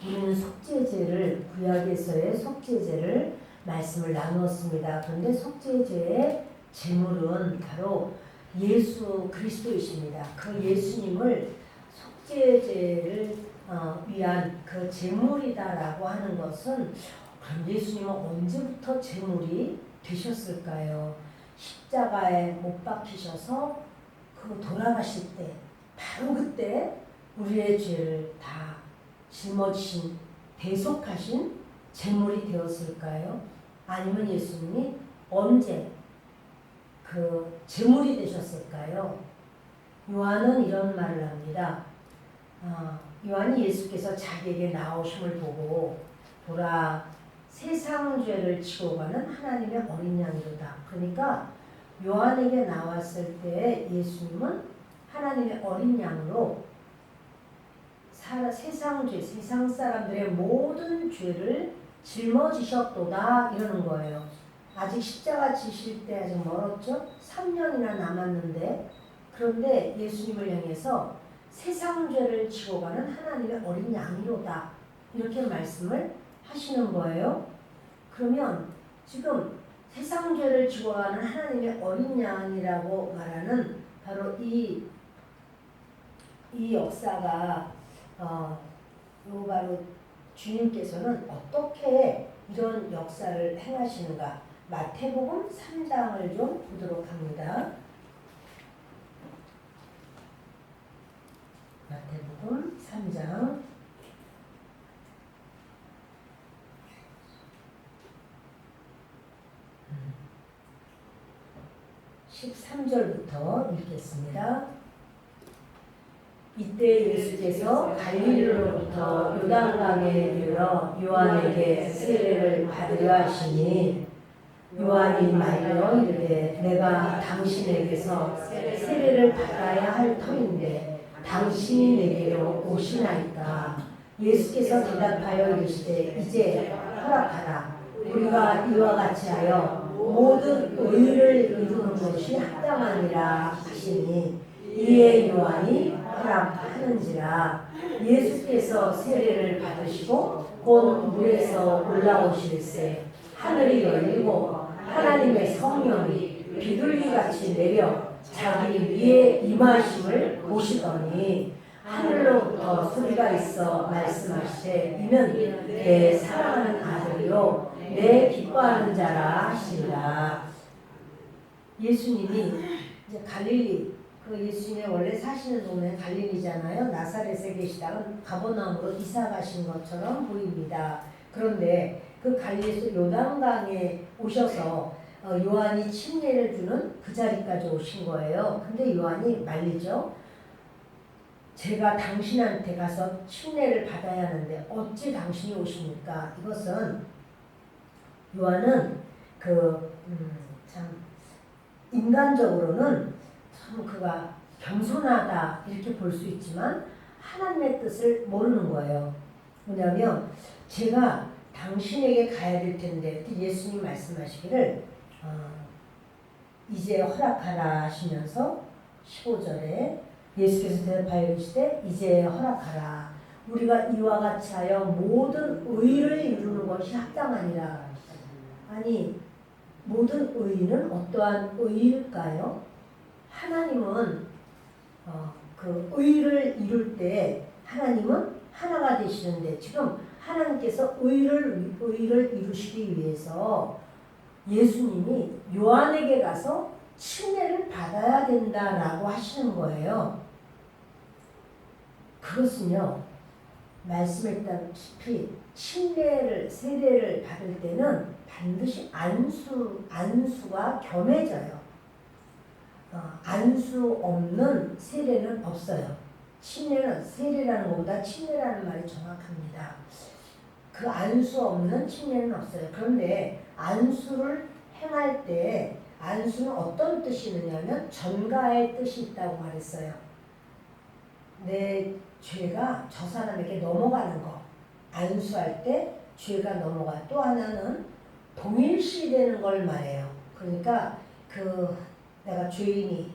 우리는 속죄제를 구약에서의 속죄제를 말씀을 나누었습니다. 그런데 속죄제의 제물은 바로 예수 그리스도이십니다. 그 예수님을 속죄제를 위한 그 제물이다라고 하는 것은 그럼 예수님은 언제부터 제물이 되셨을까요? 십자가에 못 박히셔서 그 돌아가실 때 바로 그때 우리의 죄를 다 짊어지신 대속하신 제물이 되었을까요? 아니면 예수님이 언제 그 제물이 되셨을까요? 요한은 이런 말을 합니다. 요한이 예수께서 자기에게 나오심을 보고 보라 세상 죄를 지고 가는 하나님의 어린 양이로다. 그러니까 요한에게 나왔을 때 예수님은 하나님의 어린 양으로 세상 죄, 세상 사람들의 모든 죄를 짊어지셨도다 이러는 거예요. 아직 십자가 지실 때 아직 멀었죠? 3년이나 남았는데 그런데 예수님을 향해서 세상 죄를 지고 가는 하나님의 어린 양이로다 이렇게 말씀을 하시는 거예요. 그러면 지금 세상 죄를 지고 가는 하나님의 어린 양이라고 말하는 바로 이 역사가 바로 주님께서는 어떻게 이런 역사를 행하시는가 마태복음 3장을 좀 보도록 합니다. 마태복음 3장 13절부터 읽겠습니다. 이때 예수께서 갈릴리로부터 요단강에 이르러 요한에게 세례를 받으려 하시니 요한이 말려 이르되 내가 당신에게서 세례를 받아야 할 터인데 당신이 내게로 오시나이까. 예수께서 대답하여 이르시되 이제 허락하라. 우리가 이와 같이 하여 모든 의를 이루는 것이 합당하니라 하시니 이에 요한이 허락하는지라. 예수께서 세례를 받으시고 곧 물에서 올라오실새 하늘이 열리고 하나님의 성령이 비둘기같이 내려 자기 위에 임하심을 보시더니 하늘로부터 소리가 있어 말씀하시되 이는 내 사랑하는 아들이요 내 기뻐하는 자라 하시니라. 예수님이 이제 갈릴리 그 예수님의 원래 사시는 동네 갈릴리잖아요. 나사렛에 계시다가 가버나움으로 이사 가신 것처럼 보입니다. 그런데 그 갈릴리에서 요단강에 오셔서 요한이 침례를 주는 그 자리까지 오신 거예요. 근데 요한이 말리죠. 제가 당신한테 가서 침례를 받아야 하는데 어찌 당신이 오십니까? 이것은 요한은 참 인간적으로는 참 그가 겸손하다 이렇게 볼 수 있지만 하나님의 뜻을 모르는 거예요. 뭐냐면 제가 당신에게 가야 될 텐데 예수님 말씀하시기를 이제 허락하라 하시면서 15절에 예수께서 대답하여 이르시되 이제 허락하라. 우리가 이와 같이 하여 모든 의를 이루는 것이 합당하니라. 아니 모든 의는 어떠한 의일까요? 하나님은 그 의를 이룰 때 하나님은 하나가 되시는데 지금 하나님께서 의를 이루시기 위해서 예수님이 요한에게 가서 침례를 받아야 된다라고 하시는 거예요. 그것은요, 말씀했다시피 세례를 받을 때는 반드시 안수가 겸해져요. 안수 없는 세례는 없어요. 세례라는 것보다 침례라는 말이 정확합니다. 그 안수 없는 침례는 없어요. 그런데 안수를 행할 때 안수는 어떤 뜻이 있느냐면 전가의 뜻이 있다고 말했어요. 내 죄가 저 사람에게 넘어가는 거. 안수할 때 죄가 넘어가. 또 하나는 동일시되는 걸 말해요. 그러니까 내가 죄인이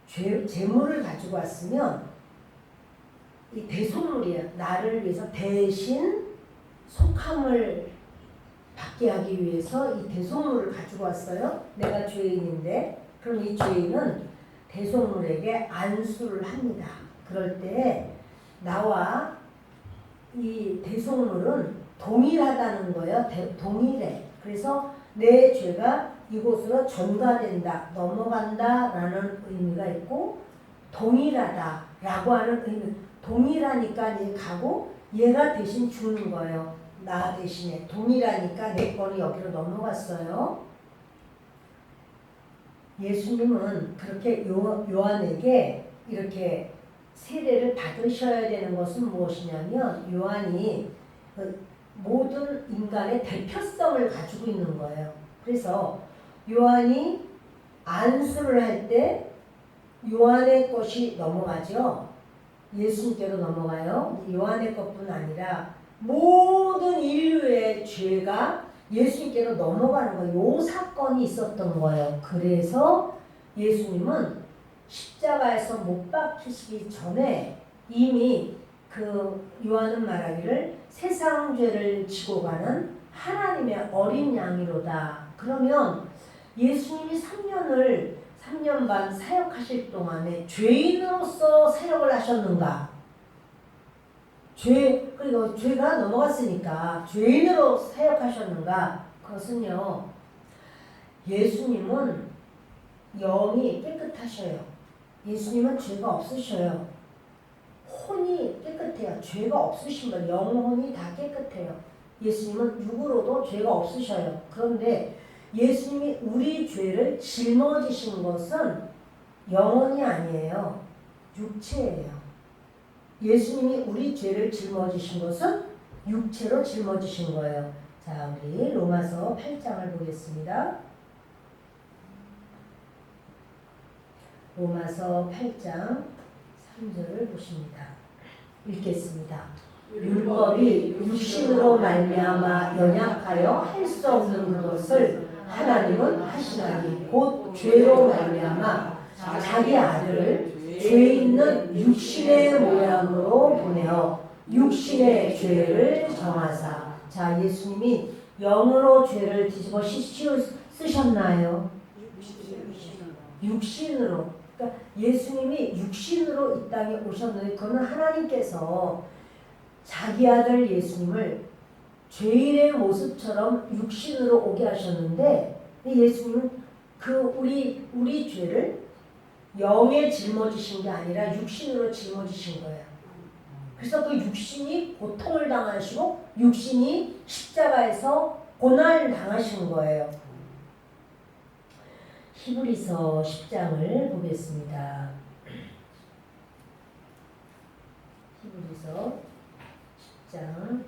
재물을 가지고 왔으면 이 대속물이야. 나를 위해서 대신 속함을 받게 하기 위해서 이 대속물을 가지고 왔어요. 내가 죄인인데 그럼 이 죄인은 대속물에게 안수를 합니다. 그럴 때 나와 이 대속물은 동일하다는 거예요. 동일해. 그래서 내 죄가 이곳으로 전가된다, 넘어간다 라는 의미가 있고 동일하다 라고 하는 의미. 동일하니까 이제 가고 얘가 대신 주는 거예요. 나 대신에 동일하니까 내 거는 여기로 넘어갔어요. 예수님은 그렇게 요한에게 이렇게 세례를 받으셔야 되는 것은 무엇이냐면 요한이 모든 인간의 대표성을 가지고 있는 거예요. 그래서 요한이 안수를 할 때 요한의 것이 넘어가죠. 예수님께로 넘어가요. 요한의 것뿐 아니라 모든 인류의 죄가 예수님께로 넘어가는 거예요. 요 사건이 있었던 거예요. 그래서 예수님은 십자가에서 못 박히시기 전에 이미 그 요한은 말하기를 세상 죄를 지고 가는 하나님의 어린 양이로다. 그러면 예수님이 3년 반 사역하실 동안에 죄인으로서 사역을 하셨는가? 그리고 죄가 넘어갔으니까 죄인으로 사역하셨는가? 그것은요, 예수님은 영이 깨끗하셔요. 예수님은 죄가 없으셔요. 혼이 깨끗해요. 죄가 없으신 분, 영혼이 다 깨끗해요. 예수님은 육으로도 죄가 없으셔요. 그런데 예수님이 우리 죄를 짊어지신 것은 영혼이 아니에요. 육체예요. 예수님이 우리 죄를 짊어지신 것은 육체로 짊어지신 거예요. 자, 우리 로마서 8장을 보겠습니다. 로마서 8장 3절을 보십니다. 읽겠습니다. 율법이 육신으로 말미암아 연약하여 할 수 없는 것을 하나님은 하시나니 곧 죄로 말미암아 자기 아들을 죄 있는 육신의 모양으로 보내어 육신의 죄를 정하사. 자, 예수님이 영으로 죄를 뒤집어 쓰셨나요? 육신으로. 그러니까 예수님이 육신으로 이 땅에 오셨는데 그거는 하나님께서 자기 아들 예수님을 죄인의 모습처럼 육신으로 오게 하셨는데 예수님은 우리 죄를 영에 짊어지신 게 아니라 육신으로 짊어지신 거예요. 그래서 그 육신이 고통을 당하시고 육신이 십자가에서 고난을 당하신 거예요. 히브리서 10장을 보겠습니다. 히브리서 10장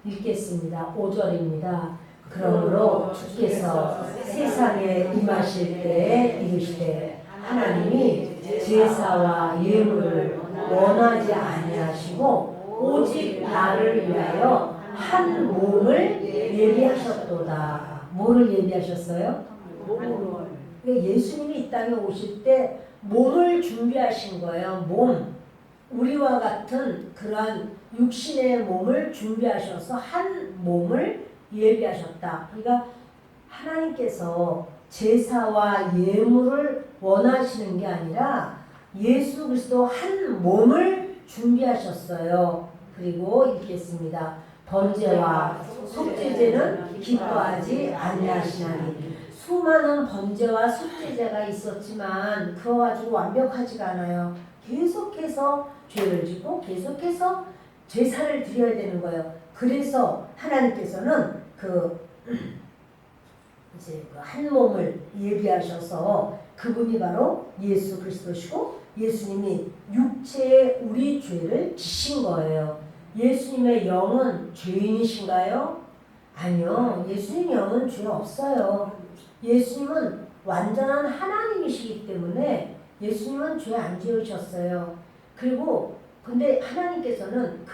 읽겠습니다. 5절입니다. 그러므로 주께서 세상에 임하실 때에 이르시되 하나님이 제사와 예물을 원하지 아니하시고 오직 나를 위하여 한 몸을 예비하셨도다. 뭐를 예비하셨어요? 몸을. 예수님이 이 땅에 오실 때 몸을 준비하신 거예요. 몸. 우리와 같은 그러한 육신의 몸을 준비하셔서 한 몸을 예비하셨다. 그러니까 하나님께서 제사와 예물을 원하시는 게 아니라 예수 그리스도 한 몸을 준비하셨어요. 그리고 읽겠습니다. 번제와 속죄제는 기뻐하지 아니하시나니. 수많은 번제와 속죄제가 있었지만 그거 가지고 완벽하지가 않아요. 계속해서 죄를 짓고 계속해서 제사를 드려야 되는 거예요. 그래서 하나님께서는 이제 한 몸을 예비하셔서 그분이 바로 예수 그리스도시고 예수님이 육체의 우리 죄를 지신 거예요. 예수님의 영은 죄인이신가요? 아니요. 예수님 영은 죄 없어요. 예수님은 완전한 하나님이시기 때문에 예수님은 죄 안 지으셨어요. 그리고 근데 하나님께서는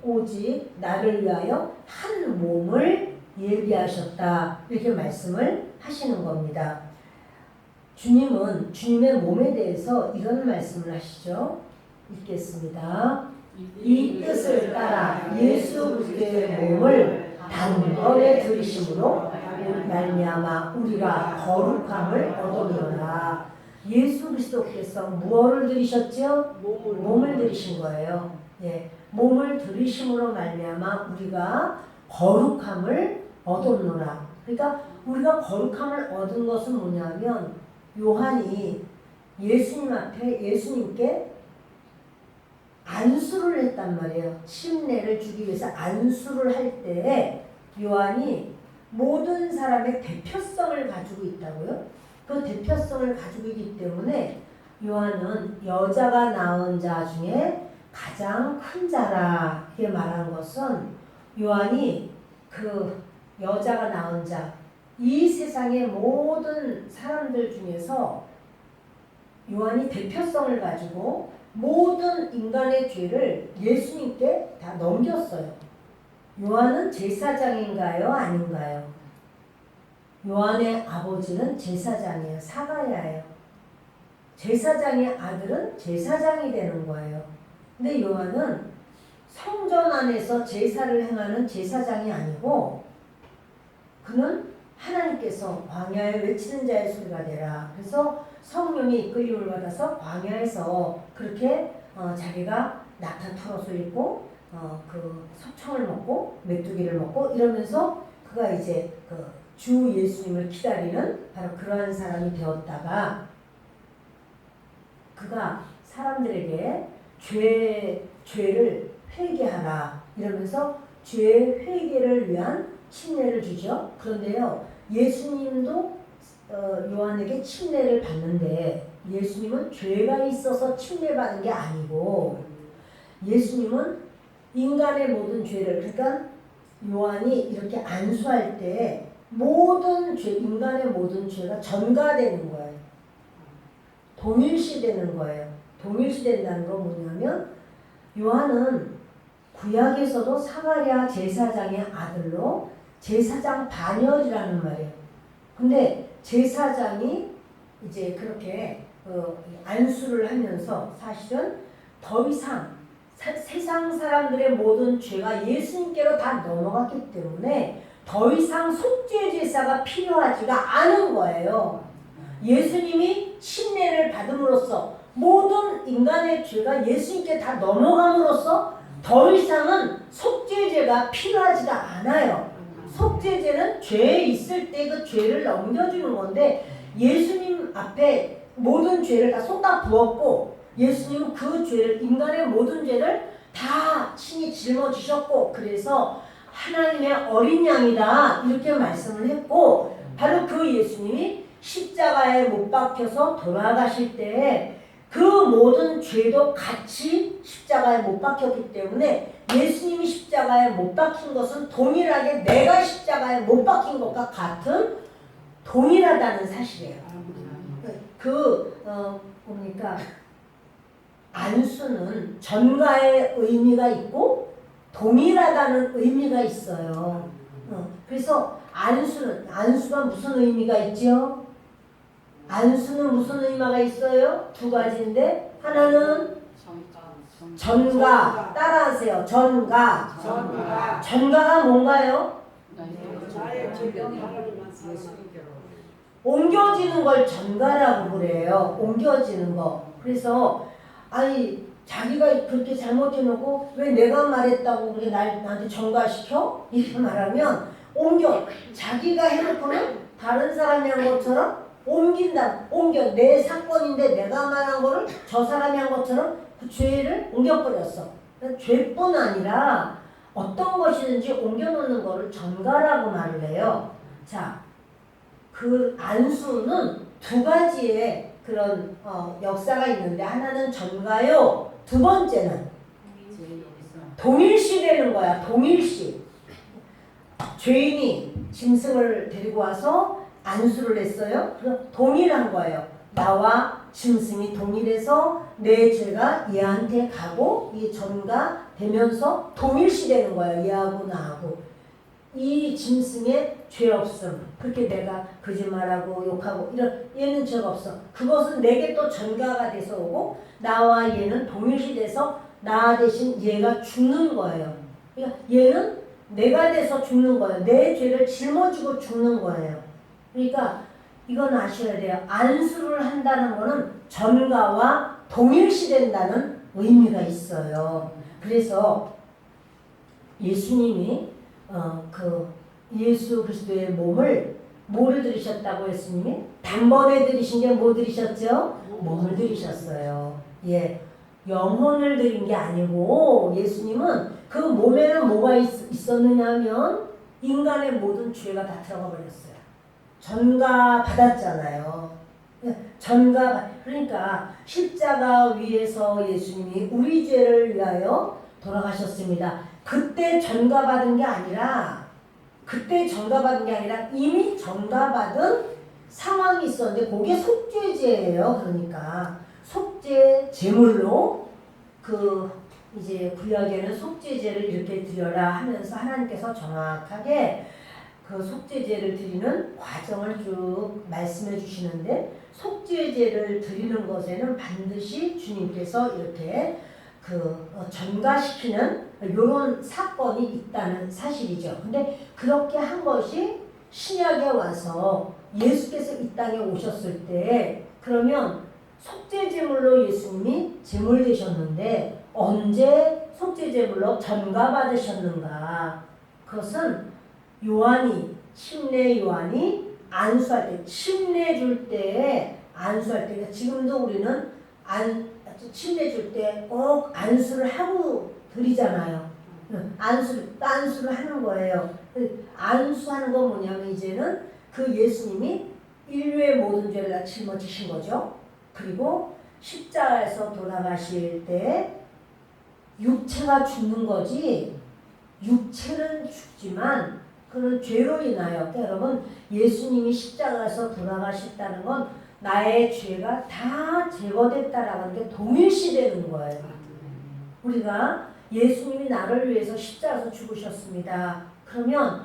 오직 나를 위하여 한 몸을 예비하셨다. 이렇게 말씀을 하시는 겁니다. 주님은 주님의 몸에 대해서 이런 말씀을 하시죠. 읽겠습니다. 이 뜻을 따라 예수 그리스도의 몸을 단번에 들이심으로 말미암아 우리가 거룩함을 얻었노라. 예수 그리스도께서 무엇을 들이셨죠? 몸을 들이신 거예요. 예, 몸을 들이심으로 말미암아 우리가 거룩함을 얻었노라. 그러니까 우리가 거룩함을 얻은 것은 뭐냐면 요한이 예수님 앞에 예수님께 안수를 했단 말이에요. 침례를 주기 위해서 안수를 할 때에 요한이 모든 사람의 대표성을 가지고 있다고요. 그 대표성을 가지고 있기 때문에 요한은 여자가 낳은 자 중에 가장 큰 자라 이렇게 말한 것은 요한이 그 여자가 낳은 자, 이 세상의 모든 사람들 중에서 요한이 대표성을 가지고 모든 인간의 죄를 예수님께 다 넘겼어요. 요한은 제사장인가요? 아닌가요? 요한의 아버지는 제사장이에요. 사가랴예요. 제사장의 아들은 제사장이 되는 거예요. 근데 요한은 성전 안에서 제사를 행하는 제사장이 아니고 그는 하나님께서 광야에 외치는 자의 소리가 되라. 그래서 성령의 이끌림을 받아서 광야에서 그렇게 자기가 낙타 털옷을 입고 그 석청을 먹고 메뚜기를 먹고 이러면서 그가 이제 그 주 예수님을 기다리는 바로 그러한 사람이 되었다가 그가 사람들에게 죄를 회개하라 이러면서 죄 회개를 위한 침례를 주죠. 그런데요, 예수님도 요한에게 침례를 받는데 예수님은 죄가 있어서 침례받은 게 아니고 예수님은 인간의 모든 죄를, 그러니까 요한이 이렇게 안수할 때 모든 죄, 인간의 모든 죄가 전가되는 거예요. 동일시되는 거예요. 동일시된다는 건 뭐냐면 요한은 구약에서도 사가랴 제사장의 아들로 제사장 반열이라는 말이에요. 근데 제사장이 이제 그렇게 안수를 하면서 사실은 더 이상 세상 사람들의 모든 죄가 예수님께로 다 넘어갔기 때문에 더 이상 속죄 제사가 필요하지가 않은 거예요. 예수님이 침례를 받음으로써 모든 인간의 죄가 예수님께 다 넘어감으로써 더 이상은 속죄제가 필요하지가 않아요. 속죄제는 죄에 있을 때 그 죄를 넘겨주는 건데 예수님 앞에 모든 죄를 다 쏟아 부었고 예수님은 그 죄를, 인간의 모든 죄를 다 친히 짊어지셨고 그래서 하나님의 어린 양이다 이렇게 말씀을 했고 바로 그 예수님이 십자가에 못 박혀서 돌아가실 때 그 모든 죄도 같이 십자가에 못 박혔기 때문에 예수님이 십자가에 못 박힌 것은 동일하게 내가 십자가에 못 박힌 것과 같은 동일하다는 사실이에요. 보니까 안수는 전가의 의미가 있고 동일하다는 의미가 있어요. 그래서 안수가 무슨 의미가 있죠? 안수는 무슨 의미가 있어요? 두 가지인데 하나는 전가. 따라하세요. 전가. 전가가 뭔가요? 옮겨지는 걸 전가라고 그래요. 옮겨지는 거. 그래서 자기가 그렇게 잘못해놓고 왜 내가 말했다고 그렇게 나한테 전가시켜? 이렇게 말하면 자기가 해놓고는 다른 사람이 한 것처럼 내 사건인데 내가 말한 거를 저 사람이 한 것처럼 그 죄를 옮겨버렸어. 죄뿐 아니라 어떤 것이든지 옮겨놓는 거를 전가라고 말을 해요. 자, 그 안수는 두 가지의 그런 역사가 있는데 하나는 전가요. 두 번째는 동일시 되는 거야. 동일시. 죄인이 짐승을 데리고 와서 안수를 했어요. 그럼 동일한 거예요. 나와 짐승이 동일해서 내 죄가 얘한테 가고 이 전가 되면서 동일시 되는 거예요. 얘하고 나하고. 이 짐승에 죄 없음. 그렇게 내가 거짓말하고 욕하고 이런 얘는 죄가 없어. 그것은 내게 또 전가가 돼서 오고 나와 얘는 동일시돼서 나 대신 얘가 죽는 거예요. 그러니까 얘는 내가 돼서 죽는 거예요. 내 죄를 짊어지고 죽는 거예요. 그러니까 이건 아셔야 돼요. 안수를 한다는 거는 전가와 동일시된다는 의미가 있어요. 그래서 예수님이 예수 그리스도의 몸을 뭐를 들이셨다고 예수님이? 단번에 들이신 게 뭐 들이셨죠? 몸을 들이셨어요. 예, 영혼을 드린 게 아니고 예수님은 그 몸에는 뭐가 있었느냐 하면 인간의 모든 죄가 다 들어가 버렸어요. 전가 받았잖아요. 그러니까 십자가 위에서 예수님이 우리 죄를 위하여 돌아가셨습니다. 그때 전가받은 게 아니라 이미 전가받은 상황이 있었는데 그게 속죄제예요. 그러니까 속죄 제물로 이제 구약에는 속죄제를 이렇게 드려라 하면서 하나님께서 정확하게 그 속죄제를 드리는 과정을 쭉 말씀해 주시는데 속죄제를 드리는 것에는 반드시 주님께서 이렇게 전가시키는 이런 사건이 있다는 사실이죠. 근데 그렇게 한 것이 신약에 와서 예수께서 이 땅에 오셨을 때 그러면 속죄제물로 예수님이 제물 되셨는데 언제 속죄제물로 전가받으셨는가? 그것은 침례 요한이 안수할 때, 침례 줄 때 안수할 때, 지금도 우리는 침례 줄 때 꼭 안수를 하고 드리잖아요. 안수를 하는 거예요. 안수하는 건 뭐냐면 이제는 그 예수님이 인류의 모든 죄를 다 짊어지신 거죠. 그리고 십자가에서 돌아가실 때 육체가 죽는 거지 육체는 죽지만 그는 죄로 인하여 그러니까 여러분 예수님이 십자가에서 돌아가셨다는 건 나의 죄가 다 제거됐다라는 게 동일시되는 거예요. 우리가 예수님이 나를 위해서 십자가에서 죽으셨습니다. 그러면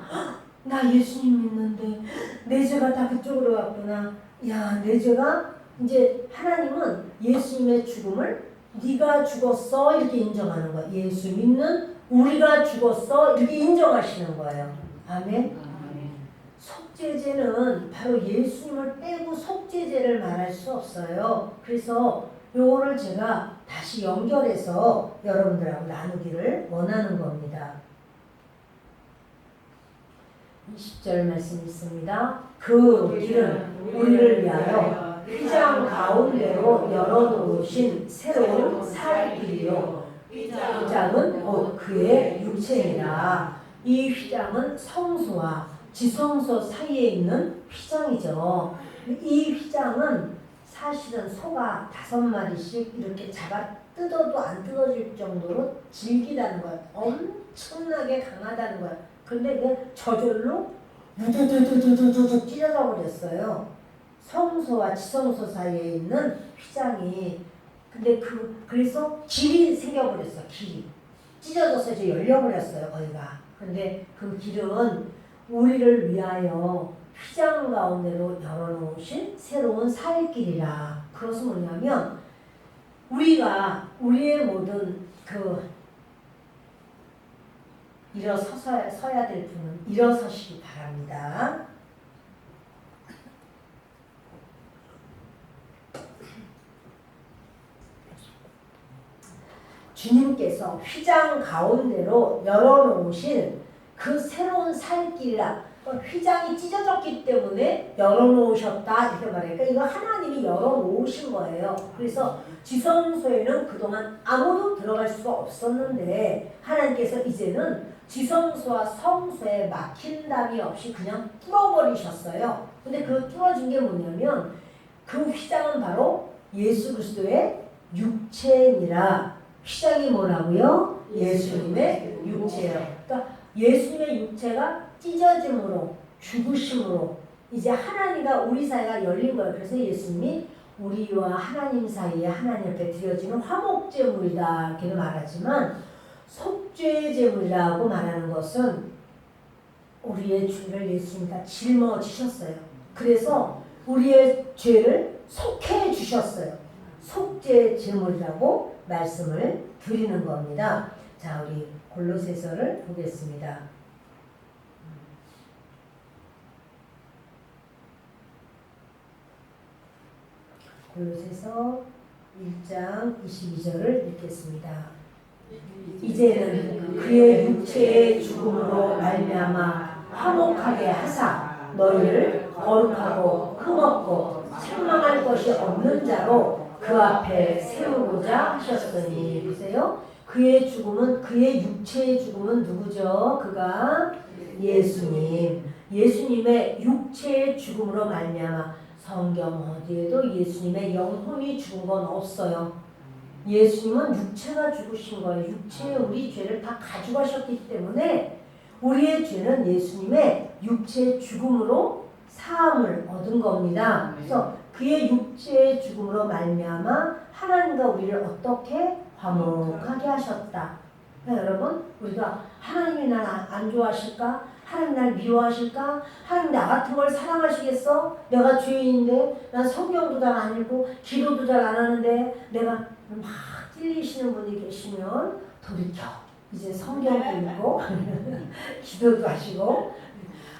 나 예수님 믿는데 내 죄가 다 그쪽으로 갔구나. 야, 내 죄가 이제 하나님은 예수님의 죽음을 네가 죽었어 이렇게 인정하는 거예요. 예수 믿는 우리가 죽었어 이렇게 인정하시는 거예요. 아멘. 속죄제는 바로 예수님을 빼고 속죄제를 말할 수 없어요. 그래서 요거를 제가 다시 연결해서 여러분들하고 나누기를 원하는 겁니다. 20절 말씀 있습니다. 그 길은 우리를 위하여 휘장 가운데로 열어놓으신 새로운 살 길이요. 휘장은 곧 그의 육체이라. 이 휘장은 성소와 지성소 사이에 있는 휘장이죠. 이 휘장은 사실은 소가 5마리씩 이렇게 잡아 뜯어도 안 뜯어질 정도로 질기다는 거야. 엄청나게 강하다는 거야. 근데 그게 저절로 우두두두두두두 찢어져 버렸어요. 성소와 지성소 사이에 있는 휘장이. 근데 그래서 길이 생겨버렸어. 길이 찢어져서 이제 열려버렸어요. 거기가. 근데 그 길은 우리를 위하여 휘장 가운데로 열어놓으신 새로운 살길이라. 그것은 뭐냐면 우리의 모든 서야 될 분은 일어서시기 바랍니다. 주님께서 휘장 가운데로 열어놓으신 그 새로운 살길이라. 휘장이 찢어졌기 때문에 열어놓으셨다 이렇게 말해요. 그러니까 이거 하나님이 열어놓으신 거예요. 그래서 지성소에는 그동안 아무도 들어갈 수가 없었는데 하나님께서 이제는 지성소와 성소에 막힌 담이 없이 그냥 뚫어버리셨어요. 근데 그 뚫어진 게 뭐냐면 그 휘장은 바로 예수 그리스도의 육체니라. 휘장이 뭐라고요? 예수님의 육체예요. 그러니까 예수님의 육체가 찢어짐으로 죽으심으로 이제 하나님과 우리 사이가 열린 거예요. 그래서 예수님이 우리와 하나님 사이에 하나님 앞에 드려지는 화목제물이다 이렇게 말하지만 속죄제물이라고 말하는 것은 우리의 죄를 예수님이 다 짊어지셨어요. 그래서 우리의 죄를 속해 주셨어요. 속죄 제물이라고 말씀을 드리는 겁니다. 자, 우리 골로새서를 보겠습니다. 골로새서 1장 22절을 읽겠습니다. 이제는 그의 육체의 죽음으로 말미암아 화목하게 하사 너희를 거룩하고 흠없고 책망할 것이 없는 자로 그 앞에 세우고자 하셨으니. 보세요. 그의 죽음은, 그의 육체의 죽음은 누구죠? 그가 예수님. 예수님의 육체의 죽음으로 말미암아. 성경 어디에도 예수님의 영혼이 죽은 건 없어요. 예수님은 육체가 죽으신 거예요. 육체의 우리 죄를 다 가져가셨기 때문에 우리의 죄는 예수님의 육체의 죽음으로 사함을 얻은 겁니다. 그래서 그의 육체의 죽음으로 말미암아 하나님과 우리를 어떻게 화목하게 하셨다. 여러분, 우리가 하나님이 날 안 좋아하실까? 하나님 날 미워하실까? 하나님 나 같은 걸 사랑하시겠어? 내가 죄인인데, 난 성경도 잘 안 읽고 기도도 잘 안 하는데 내가 막 찔리시는 분이 계시면 돌이켜. 이제 성경도 읽고 기도도 하시고.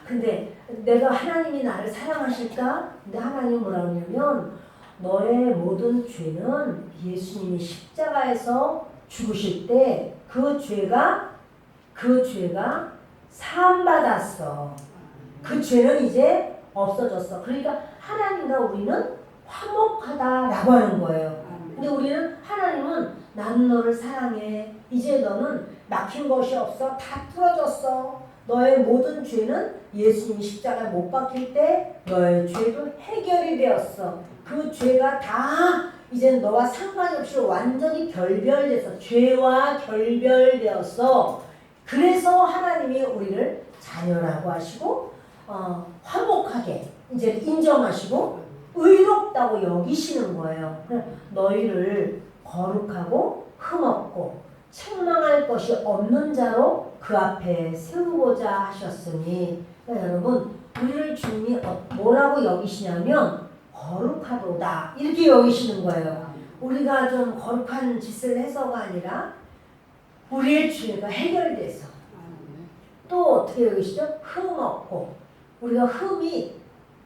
근데 내가 하나님이 나를 사랑하실까? 근데 하나님은 뭐라 그러냐면 너의 모든 죄는 예수님이 십자가에서 죽으실 때 그 죄가 사함받았어. 그 죄는 이제 없어졌어. 그러니까 하나님과 우리는 화목하다라고 하는 거예요. 근데 우리는, 하나님은 나는 너를 사랑해. 이제 너는 막힌 것이 없어. 다 풀어졌어. 너의 모든 죄는 예수님이 십자가에 못 박힐 때 너의 죄도 해결이 되었어. 그 죄가 다 이제 너와 상관이 없이 완전히 결별돼서 죄와 결별되었어. 그래서 하나님이 우리를 자녀라고 하시고 화목하게 이제 인정하시고 의롭다고 여기시는 거예요. 너희를 거룩하고 흠없고 책망할 것이 없는 자로 그 앞에 세우고자 하셨으니. 그러니까 여러분, 우리를 주님이 뭐라고 여기시냐면 거룩하도다 이렇게 여기시는 거예요. 우리가 좀 거룩한 짓을 해서가 아니라 우리의 죄가 해결돼서. 또 어떻게 여기시죠? 흠없고. 우리가 흠이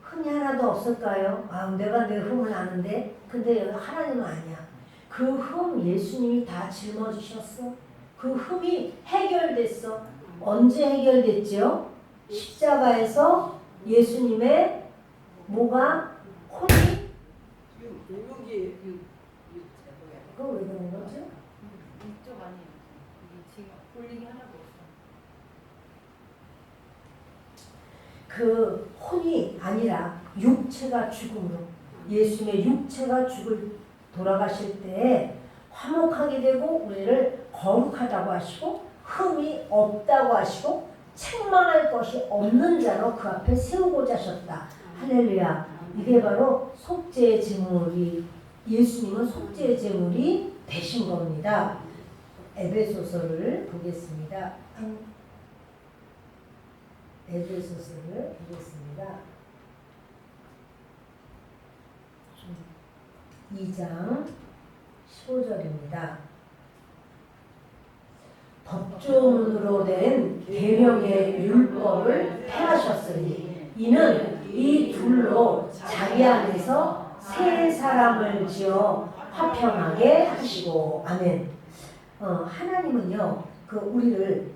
하나도 없을까요? 내가 내 흠을 아는데. 근데 하나님은 아니야. 그 흠 예수님이 다 짊어지셨어. 그 흠이 해결됐어. 언제 해결됐죠? 십자가에서 예수님의 뭐가? 혼이? 그거 왜 그런 거지? 이쪽 아니에요. 이게 지금 볼링이 하나도 없어. 그 혼이 아니라 육체가 죽음으로, 예수님의 육체가 돌아가실 때 화목하게 되고 우리를 거룩하다고 하시고 흠이 없다고 하시고 책망할 것이 없는 자로 그 앞에 세우고자 하셨다. 할렐루야. 이게 바로 속죄의 제물이, 예수님은 속죄의 제물이 되신 겁니다. 에베소서를 보겠습니다. 에베소서를 보겠습니다. 2장 15절입니다. 법조문으로 된 계명의 율법을 폐하셨으니 이는 이 둘로 자기 안에서 새 사람을 지어 화평하게 하시고. 아멘. 하나님은요, 우리를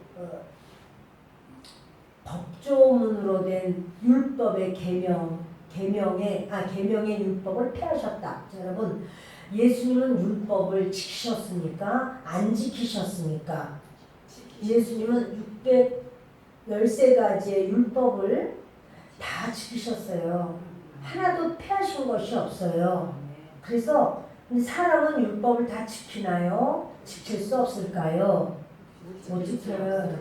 법조문으로 된 율법의 계명의 율법을 폐하셨다. 자, 여러분, 예수님은 율법을 지키셨습니까? 안 지키셨습니까? 예수님은 613가지의 율법을 다 지키셨어요. 하나도 폐하신 것이 없어요. 그래서 사람은 율법을 다 지키나요? 지킬 수 없을까요? 못 지켜요.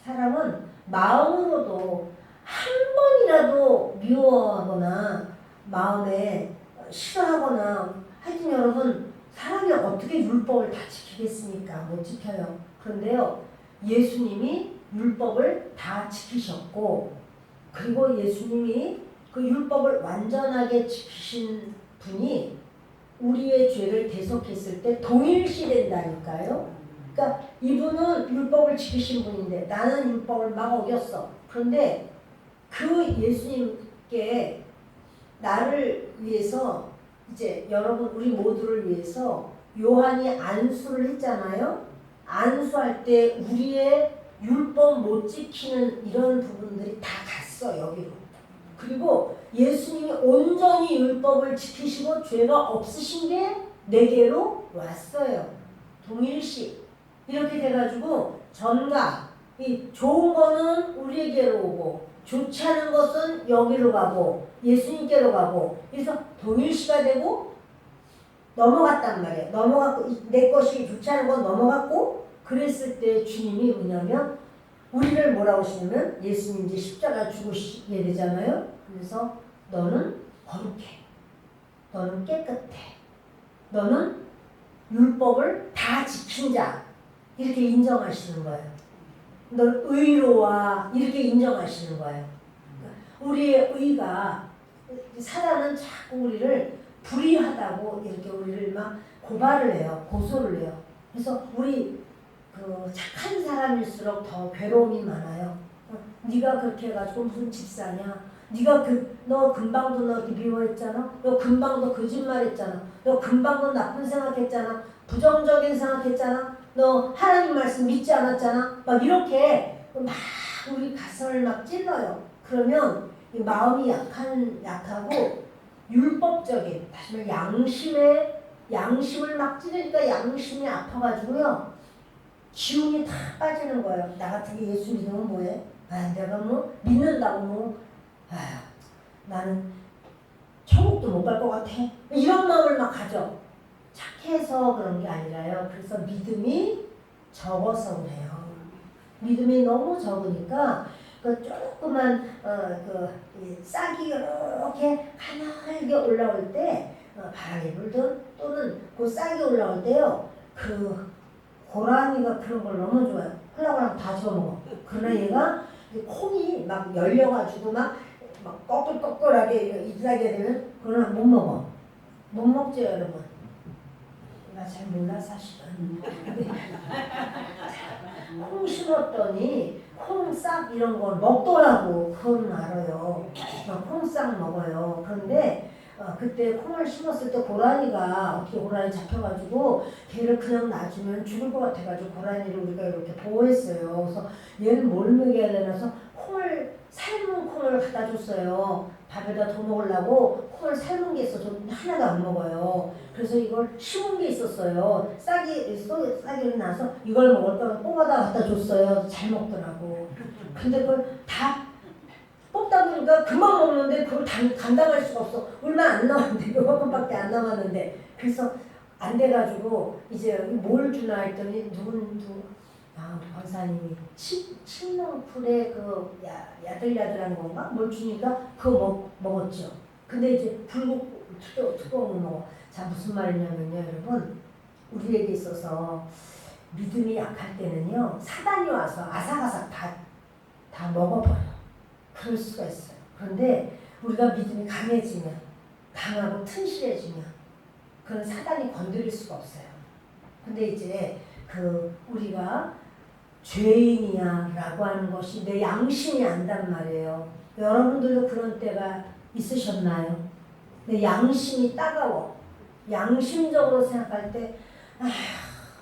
사람은 마음으로도 한 번이라도 미워하거나 마음에 싫어하거나, 하여튼 여러분, 사람이 어떻게 율법을 다 지키겠습니까? 못 지켜요. 그런데요, 예수님이 율법을 다 지키셨고, 그리고 예수님이 그 율법을 완전하게 지키신 분이 우리의 죄를 대속했을 때 동일시 된다니까요. 그러니까 이분은 율법을 지키신 분인데 나는 율법을 막 어겼어. 그런데 그 예수님께 나를 위해서, 이제 여러분 우리 모두를 위해서 요한이 안수를 했잖아요. 안수할 때 우리의 율법 못 지키는 이런 부분들이 다 갔어 여기로. 그리고 예수님이 온전히 율법을 지키시고 죄가 없으신 게 내게로 왔어요. 동일시. 이렇게 돼가지고 전가, 이 좋은 거는 우리에게로 오고 좋지 않은 것은 여기로 가고 예수님께로 가고, 그래서 동일시가 되고 넘어갔단 말이에요. 넘어갔고 내 것이 좋지 않은 건 넘어갔고, 그랬을 때 주님이 뭐냐면 우리를 뭐라고 하시냐면 예수님 이제 십자가 죽으시게 되잖아요. 그래서 너는 거룩해, 너는 깨끗해, 너는 율법을 다 지킨 자, 이렇게 인정하시는 거예요. 넌 의로와, 이렇게 인정하시는 거예요. 우리의 의가, 사단은 자꾸 우리를 불의하다고 이렇게 우리를 막 고발을 해요. 고소를 해요. 그래서 우리 그 착한 사람일수록 더 괴로움이 많아요. 네가 그렇게 해가지고 무슨 집사냐? 네가 너 금방도 너 미워했잖아. 너 금방도 거짓말했잖아. 너 금방도 나쁜 생각했잖아. 부정적인 생각했잖아. 너 하나님 말씀 믿지 않았잖아. 막 이렇게 막 우리 가슴을 막 찔러요. 그러면 이 마음이 약하고 율법적인, 다시 말해 양심을 막 찌르니까 양심이 아파가지고요. 기운이 다 빠지는 거예요. 나 같은 게 예수 믿으면 뭐해? 아, 내가 뭐 믿는다고 뭐, 아휴, 나는 천국도 못 갈 것 같아. 이런 마음을 막 가져. 착해서 그런 게 아니라요. 그래서 믿음이 적어서 그래요. 믿음이 너무 적으니까 그 조그만 싹이 이렇게 가늘게 올라올 때, 바람이 불든 또는 그 싹이 올라올 때요. 그 고라니가 그런 걸 너무 좋아해요. 홀라홀라 다 집어먹어. 그러나 얘가 콩이 막 열려가지고 막 꺼끌꺼끌하게 잎사귀가 되면 그러나 못 먹어. 못 먹죠 여러분. 나 잘 몰라 사실은. 콩 심었더니 콩싹 이런 걸 먹더라고. 그건 알아요. 콩싹 먹어요. 그런데 그때 콩을 심었을 때 고라니가 어떻게 고라니 잡혀가지고 걔를 그냥 놔주면 죽을 것 같아가지고 고라니를 우리가 이렇게 보호했어요. 그래서 얘는 뭘 먹여야 되나서 삶은 콩을 갖다 줬어요. 밥에다 더 먹으려고 콩을 삶은 게 있어서 하나도 안 먹어요. 그래서 이걸 심은 게 있었어요. 싹이 나서 이걸 먹을까 뽑아다 갖다 줬어요. 잘 먹더라고. 근데 그걸 다 뽑다 보니까 금방 먹는데 그걸 감당할 수가 없어. 얼마 안 남았는데 요만큼밖에 안 남았는데, 그래서 안 돼가지고 이제 뭘 주나 했더니 강사님이 칡농풀에 그 야들야들한 건가 뭘 주니까 그거 먹었죠. 근데 이제 뜨거운 거 먹어. 자, 무슨 말이냐면요 여러분, 우리에게 있어서 믿음이 약할 때는요 사단이 와서 아삭아삭 다 먹어버려. 그럴 수가 있어요. 그런데 우리가 믿음이 강하고 튼실해지면 그런 사단이 건드릴 수가 없어요. 근데 이제 우리가 죄인이야 라고 하는 것이 내 양심이 안단 말이에요. 여러분들도 그런 때가 있으셨나요? 내 양심이 따가워. 양심적으로 생각할 때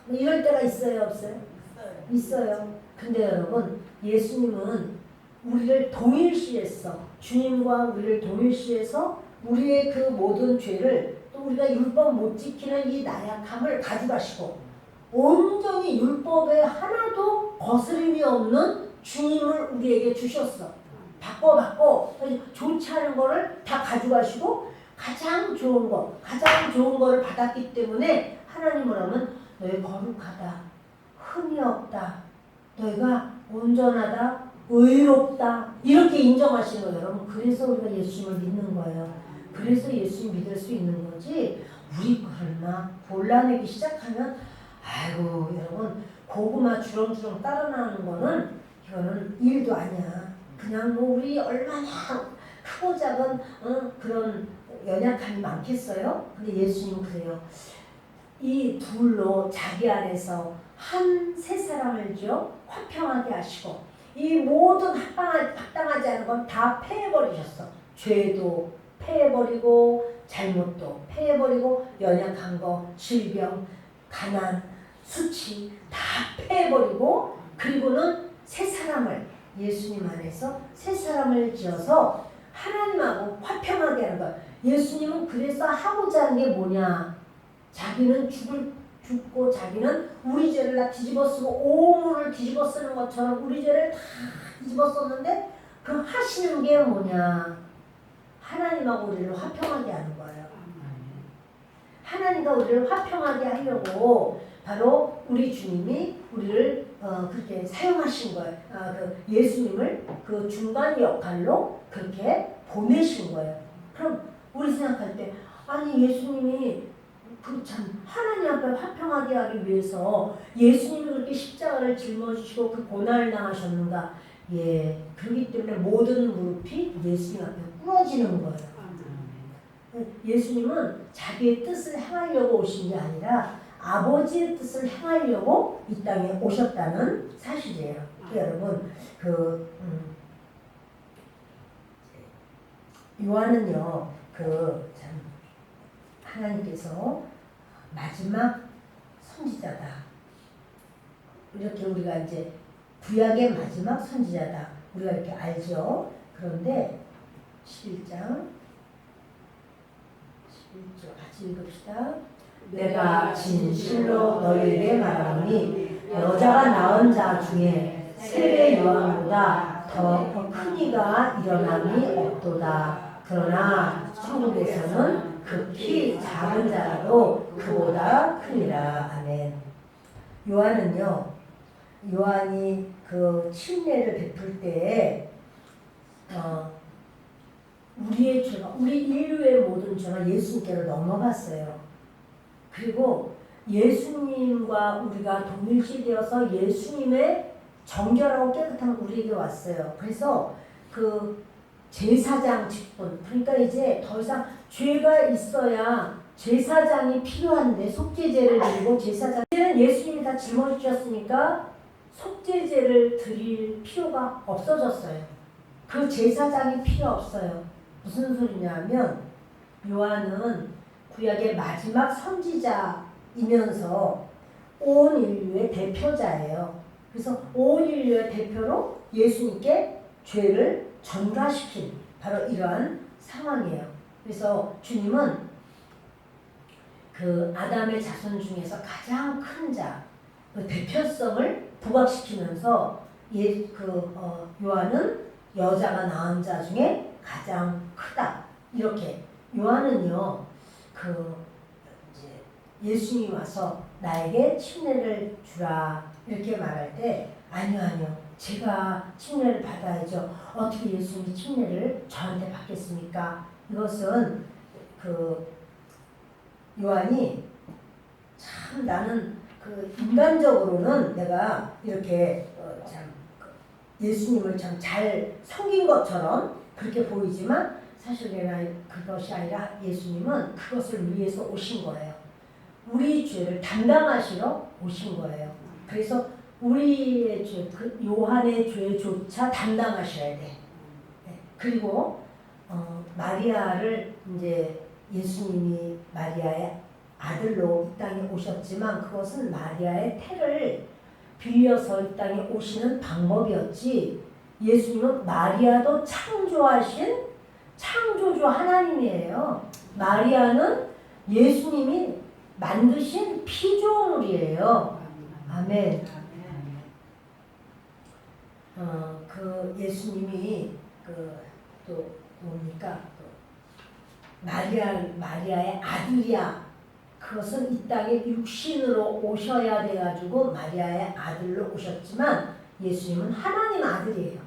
이럴 때가 있어요 없어요? 있어요. 근데 여러분 예수님은 우리를 동일시했어. 주님과 우리를 동일시해서 우리의 그 모든 죄를, 또 우리가 율법 못 지키는 이 나약함을 가져가시고 온전히 율법에 하나도 거스름이 없는 주님을 우리에게 주셨어. 바꿔 좋지 않은 거를 다 가져가시고 가장 좋은 거를 받았기 때문에 하나님은 하면 너희 거룩하다, 흠이 없다, 너희가 온전하다, 의롭다, 이렇게 인정하시는 거예요. 여러분, 그래서 우리가 예수님을 믿는 거예요. 그래서 예수님 믿을 수 있는 거지. 우리 그러나 곤란하기 시작하면 아이고 여러분, 고구마 주렁주렁 따라 나오는 거는 그거는 일도 아니야. 그냥 뭐 우리 얼마나 크고 작은 그런 연약함이 많겠어요? 근데 예수님은 그래요. 이 둘로 자기 안에서 한 세 사람을요 화평하게 하시고 이 모든 합당하지 않은 건 다 패해버리셨어. 죄도 패해버리고 잘못도 패해버리고 연약한 거, 질병, 가난, 수치 다 패해버리고 그리고는 새 사람을 예수님 안에서 새 사람을 지어서 하나님하고 화평하게 하는 거야. 예수님은 그래서 하고자 하는 게 뭐냐? 자기는 죽고 자기는 우리 죄를 다 뒤집어 쓰고 오물을 뒤집어 쓰는 것처럼 우리 죄를 다 뒤집어 썼는데 그 하시는 게 뭐냐? 하나님하고 우리를 화평하게 하는 거예요. 하나님과 우리를 화평하게 하려고 바로 우리 주님이 우리를 그렇게 사용하신 거예요. 그 예수님을 그 중간 역할로 그렇게 보내신 거예요. 그럼 우리 생각할 때 아니 예수님이 그 참 하나님 앞에 화평하게 하기 위해서 예수님이 그렇게 십자가를 짊어지시고 그 고난을 당하셨는가? 예, 그렇기 때문에 모든 무릎이 예수님 앞에 꿇어지는 거예요. 예수님은 자기의 뜻을 행하려고 오신 게 아니라 아버지의 뜻을 행하려고 이 땅에 오셨다는 사실이에요. 여러분, 요한은요, 참 하나님께서 마지막 선지자다. 이렇게 우리가 이제 구약의 마지막 선지자다. 우리가 이렇게 알죠. 그런데 11장 11절 같이 읽읍시다. 내가 진실로 너희에게 말하노니 여자가 낳은 자 중에 세례 요한보다 더 큰 이가 일어남이 없도다. 그러나 천국에서는 극히 작은 자라도 그보다 크니라. 아멘. 요한이 그 침례를 베풀 때에 우리의 죄가, 우리 인류의 모든 죄가 예수님께로 넘어갔어요. 그리고 예수님과 우리가 동일시되어서 예수님의 정결하고 깨끗한 우리에게 왔어요. 그래서 그 제사장 직분, 그러니까 이제 더 이상 죄가 있어야 제사장이 필요한데 속죄제를 드리고 제사장은 예수님이 다 짊어지셨으니까 속죄제를 드릴 필요가 없어졌어요. 그 제사장이 필요 없어요. 무슨 소리냐면 요한은 구약의 마지막 선지자이면서 온 인류의 대표자예요. 그래서 온 인류의 대표로 예수님께 죄를 전가시킨 바로 이러한 상황이에요. 그래서 주님은 그 아담의 자손 중에서 가장 큰 자, 그 대표성을 부각시키면서 요한은 여자가 낳은 자 중에 가장 크다. 이렇게 요한은요, 이제 예수님이 와서 나에게 침례를 주라 이렇게 말할 때 아니요. 제가 침례를 받아야죠. 어떻게 예수님이 침례를 저한테 받겠습니까? 이것은 요한이 참 나는 인간적으로는 내가 이렇게 참 예수님을 참 잘 섬긴 것처럼 그렇게 보이지만 사실 그것이 아니라 예수님은 그것을 위해서 오신 거예요. 우리 죄를 담당하시러 오신 거예요. 그래서 우리의 죄, 요한의 죄조차 담당하셔야 돼. 그리고 마리아를 이제 예수님이 마리아의 아들로 이 땅에 오셨지만 그것은 마리아의 태를 빌려서 이 땅에 오시는 방법이었지. 예수님은 마리아도 창조하신 창조주 하나님이에요. 마리아는 예수님이 만드신 피조물이에요. 아멘. 예수님이 또 뭡니까? 마리아의 아들이야. 그것은 이 땅에 육신으로 오셔야 돼가지고 마리아의 아들로 오셨지만 예수님은 하나님 아들이에요.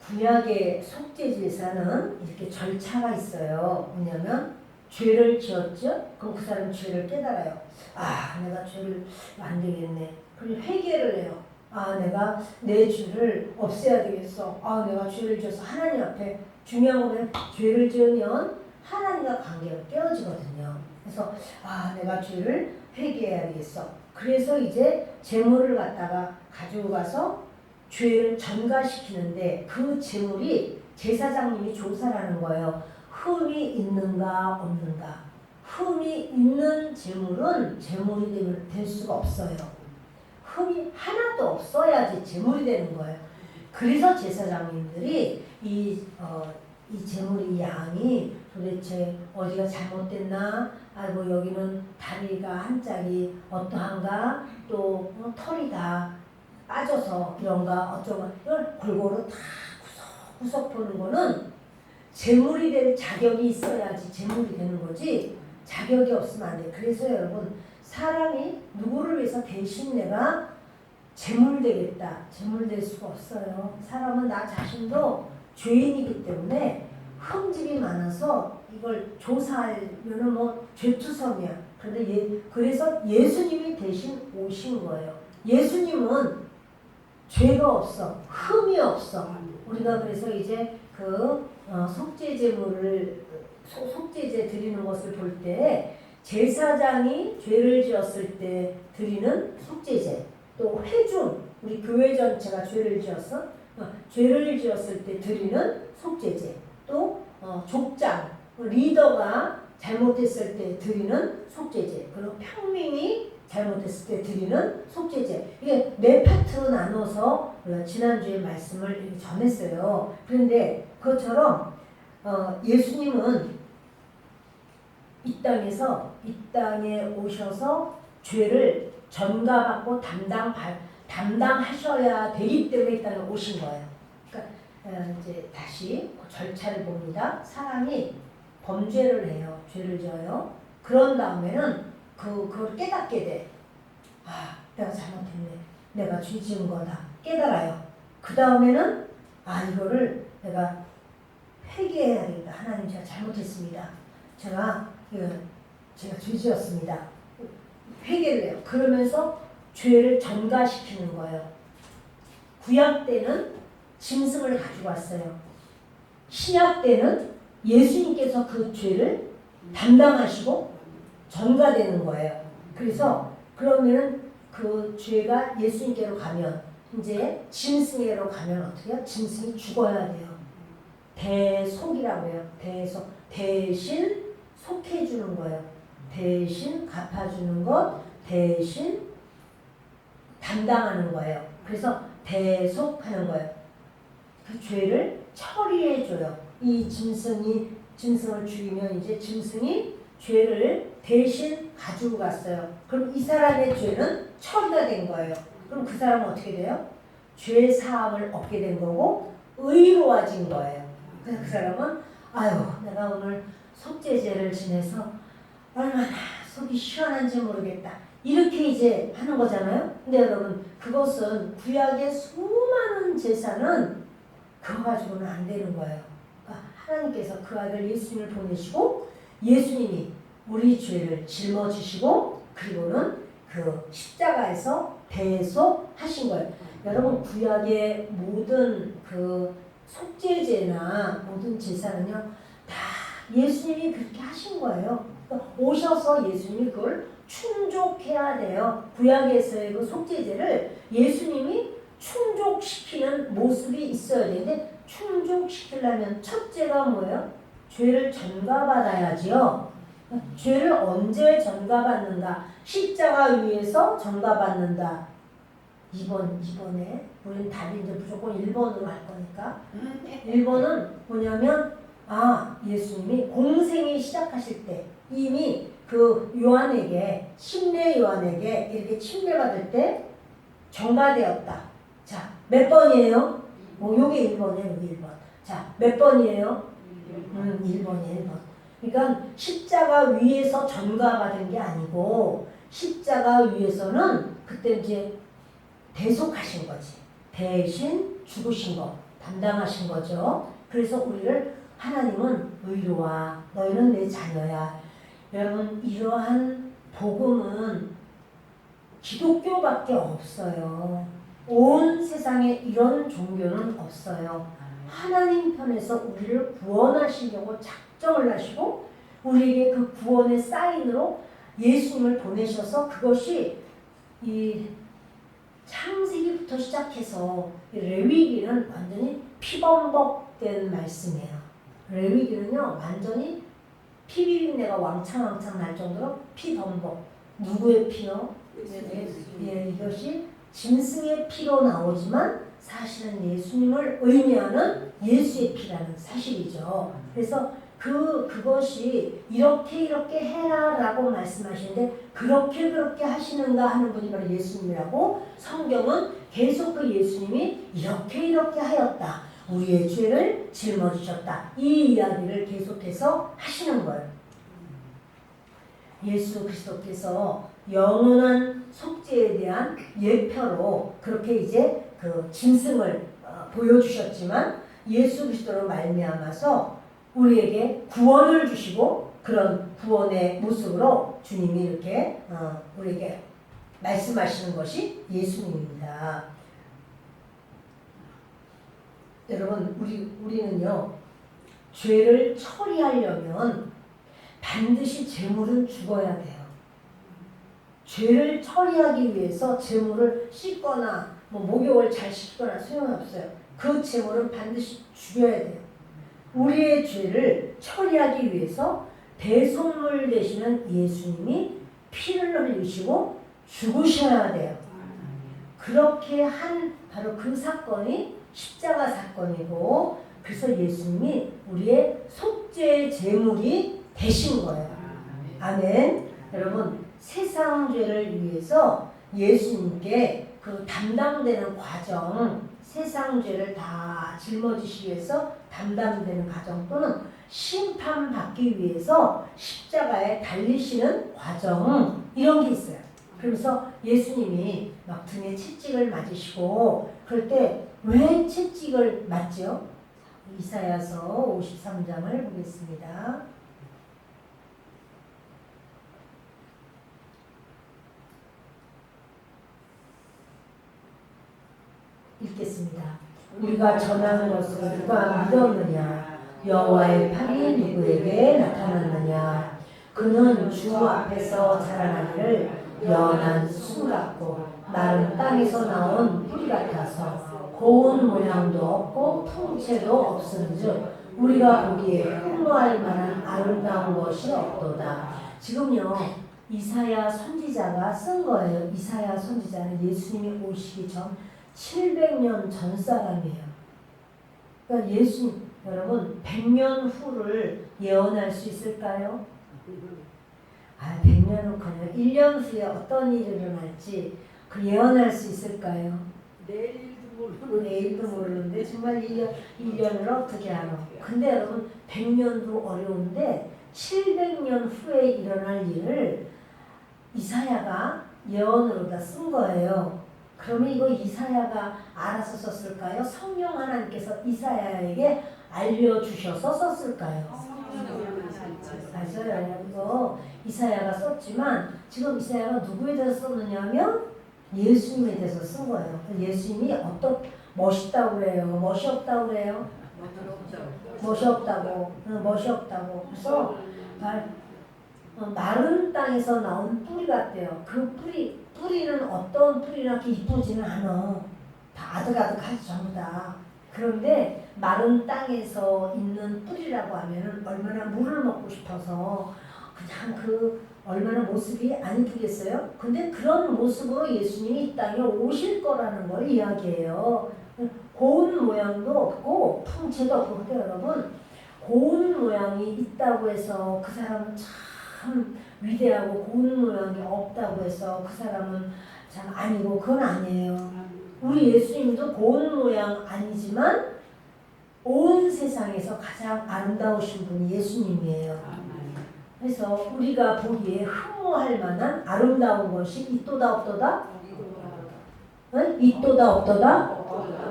구약의 속죄제사는 이렇게 절차가 있어요. 뭐냐면 죄를 지었죠? 그럼 그 사람 죄를 깨달아요. 아, 내가 죄를 안 되겠네. 그리고 회개를 해요. 아, 내가 내 죄를 없애야 되겠어. 아, 내가 죄를 지어서 하나님 앞에 중요한 거는 죄를 지으면 하나님과 관계가 깨어지거든요. 그래서 아, 내가 죄를 회개해야 되겠어. 그래서 이제 제물을 갖다가 가지고 가서 죄를 전가시키는데 그 제물이 제사장님이 조사를 하는 거예요. 흠이 있는가 없는가. 흠이 있는 제물은 제물이 될 수가 없어요. 흠이 하나도 없어야지 제물이 되는 거예요. 그래서 제사장님들이 이 제물의 양이 도대체 어디가 잘못됐나? 아이고 여기는 다리가 한 짝이 어떠한가? 또 털이 다 빠져서 이런가 어쩌고 이걸 골고루 다 구석구석 보는 거는 제물이 될 자격이 있어야지 제물이 되는 거지 자격이 없으면 안 돼. 그래서 여러분 사람이 누구를 위해서 대신 내가 제물 되겠다. 제물 될 수가 없어요. 사람은 나 자신도 죄인이기 때문에 흠집이 많아서 이걸 조사하면은 뭐 죄투성이야. 그런데 그래서 예수님이 대신 오신 거예요. 예수님은 죄가 없어. 흠이 없어. 우리가 그래서 이제 그 속죄제물을 속죄제 드리는 것을 볼 때 제사장이 죄를 지었을 때 드리는 속죄제 또 회중 우리 교회 전체가 죄를 지었어 죄를 지었을 때 드리는 속죄제 또 족장 리더가 잘못했을 때 드리는 속죄제 그리고 평민이 잘못했을 때 드리는 속죄제 이게 네 파트로 나눠서 지난주에 말씀을 전했어요. 그런데 그것처럼 예수님은 이 땅에 오셔서 죄를 전가받고 담당하셔야 되기 때문에 이 땅에 오신 거예요. 그러니까 이제 다시 그 절차를 봅니다. 사람이 범죄를 해요. 죄를 져요. 그런 다음에는 그걸 깨닫게 돼. 아, 내가 잘못했네. 내가 죄 지은 거다. 깨달아요. 그 다음에는 이거를 내가 회개해야 되겠다. 하나님 제가 잘못했습니다. 제가 죄 지었습니다. 회개를 해요. 그러면서 죄를 전가시키는 거예요. 구약 때는 짐승을 가지고 왔어요. 신약 때는 예수님께서 그 죄를 담당하시고 전가되는 거예요. 그래서 그러면 그 죄가 예수님께로 가면 이제 짐승에로 가면 어떻게 해요? 짐승이 죽어야 돼요. 대속이라고 해요. 대속. 대신 속해주는 거예요. 대신 갚아주는 것, 대신 담당하는 거예요. 그래서 대속하는 거예요. 그 죄를 처리해줘요. 이 짐승을 죽이면 이제 짐승이 죄를 대신 가지고 갔어요. 그럼 이 사람의 죄는 처리가 된 거예요. 그럼 그 사람은 어떻게 돼요? 죄 사함을 얻게 된 거고 의로워진 거예요. 그래서 그 사람은 내가 오늘 속죄제를 지내서 얼마나 속이 시원한지 모르겠다. 이렇게 이제 하는 거잖아요. 근데 여러분 그것은 구약의 수많은 제사는 그거 가지고는 안 되는 거예요. 그러니까 하나님께서 그 아들 예수님을 보내시고 예수님이 우리 죄를 짊어지시고 그리고는 그 십자가에서 대속하신 거예요. 여러분 구약의 모든 그 속죄제나 모든 제사는요 다 예수님이 그렇게 하신 거예요. 그러니까 오셔서 예수님이 그걸 충족해야 돼요. 구약에서의 그 속죄제를 예수님이 충족시키는 모습이 있어야 되는데 충족시키려면 첫째가 뭐예요? 죄를 전가받아야지요. 죄를 언제 전가받는다? 십자가 위에서 전가받는다. 2번에 우리는 답이 이제 무조건 1번으로 할 거니까 1번은 뭐냐면 예수님이 공생이 시작하실 때 이미 그 요한에게 침례 요한에게 이렇게 침례받을 때 전가되었다. 자, 몇 번이에요? 요게 1번이에요. 여기 1번. 자, 몇 번이에요? 1번이에요. 1번. 그러니까 십자가 위에서 전가받은 게 아니고 십자가 위에서는 그때 이제 대속하신 거지. 대신 죽으신 거 담당하신 거죠. 그래서 우리를 하나님은 의로와 너희는 내 자녀야. 여러분 이러한 복음은 기독교밖에 없어요. 온 세상에 이런 종교는 없어요. 하나님 편에서 우리를 구원하시려고 작정을 하시고 우리에게 그 구원의 사인으로 예수님을 보내셔서 그것이 이 창세기부터 시작해서 이 레위기는 완전히 피범벅된 말씀이에요. 레위기는요 완전히 피비린내가 왕창왕창 날 정도로 피범벅. 누구의 피요? 예, 이것이 짐승의 피로 나오지만 사실은 예수님을 의미하는 예수의 피라는 사실이죠. 그래서 그것이 이렇게 해라라고 말씀하시는데 그렇게 하시는가 하는 분이 바로 예수님이라고 성경은 계속 그 예수님이 이렇게 하였다. 우리의 죄를 짊어지셨다. 이 이야기를 계속해서 하시는 거예요. 예수 그리스도께서 영원한 속죄에 대한 예표로 그렇게 이제 그 짐승을 보여주셨지만 예수 그리스도로 말미암아서 우리에게 구원을 주시고 그런 구원의 모습으로 주님이 이렇게 우리에게 말씀하시는 것이 예수님입니다. 여러분 우리는요 죄를 처리하려면 반드시 재물은 죽어야 돼요. 죄를 처리하기 위해서 재물을 씻거나 목욕을 잘 시키거나 소용없어요. 그 재물은 반드시 죽여야 돼요. 우리의 죄를 처리하기 위해서 대속물 되시는 예수님이 피를 흘리시고 죽으셔야 돼요. 그렇게 한 바로 그 사건이 십자가 사건이고 그래서 예수님이 우리의 속죄의 제물이 되신 거예요. 아멘. 여러분 세상 죄를 위해서 예수님께 그 담당되는 과정 세상 죄를 다 짊어지시기 위해서 담당되는 과정 또는 심판받기 위해서 십자가에 달리시는 과정 이런 게 있어요. 그러면서 예수님이 막 등에 채찍을 맞으시고 그럴 때 왜 채찍을 맞죠? 이사야서 53장을 보겠습니다. 읽겠습니다. 우리가 전하는 것을 누가 믿었느냐? 여호와의 팔이 누구에게 나타났느냐? 그는 주 앞에서 자라나기를 연한 수 같고 마른 땅에서 나온 뿌리 같아서 고운 모양도 없고 통체도 없은즉 우리가 보기에 흠모할 만한 아름다운 것이 없도다. 지금요 이사야 선지자가 쓴 거예요. 이사야 선지자는 예수님이 오시기 전 700년 전 사람이에요. 그러니까 예수님 여러분 100년 후를 예언할 수 있을까요? 100년 후는요 1년 후에 어떤 일이 일어날지 그 예언할 수 있을까요? 내일도 모르는데 정말 1년을 어떻게 알아? 근데 여러분 100년도 어려운데 700년 후에 일어날 일을 이사야가 예언으로 다 쓴 거예요. 그러면 이거 이사야가 알아서 썼을까요? 성령 하나님께서 이사야에게 알려주셔서 썼을까요? 맞아요. 이거 이사야가 썼지만 지금 이사야가 누구에 대해서 썼느냐면 예수님에 대해서 쓴 거예요. 예수님이 어떤 멋있다고 그래요? 멋이 없다고 그래요? 멋이 없다고. 그래서 마른 땅에서 나온 뿌리 같대요. 그 뿌리는 어떤 뿌리나 이렇게 이쁘지는 않아. 다 아득아득하지 전부 다. 그런데 마른 땅에서 있는 뿌리라고 하면은 얼마나 물을 먹고 싶어서 그냥 얼마나 모습이 안 이쁘겠어요? 근데 그런 모습으로 예수님이 이 땅에 오실 거라는 걸 이야기해요. 고운 모양도 없고 풍채도 없고. 근데 여러분 고운 모양이 있다고 해서 그 사람은 참 위대하고 고운 모양이 없다고 해서 그 사람은 참 아니고 그건 아니에요. 우리 예수님도 고운 모양 아니지만 온 세상에서 가장 아름다우신 분이 예수님이에요. 그래서 우리가 보기에 흠모할 만한 아름다운 것이 있도다 없도다? 네? 있도다 없도다?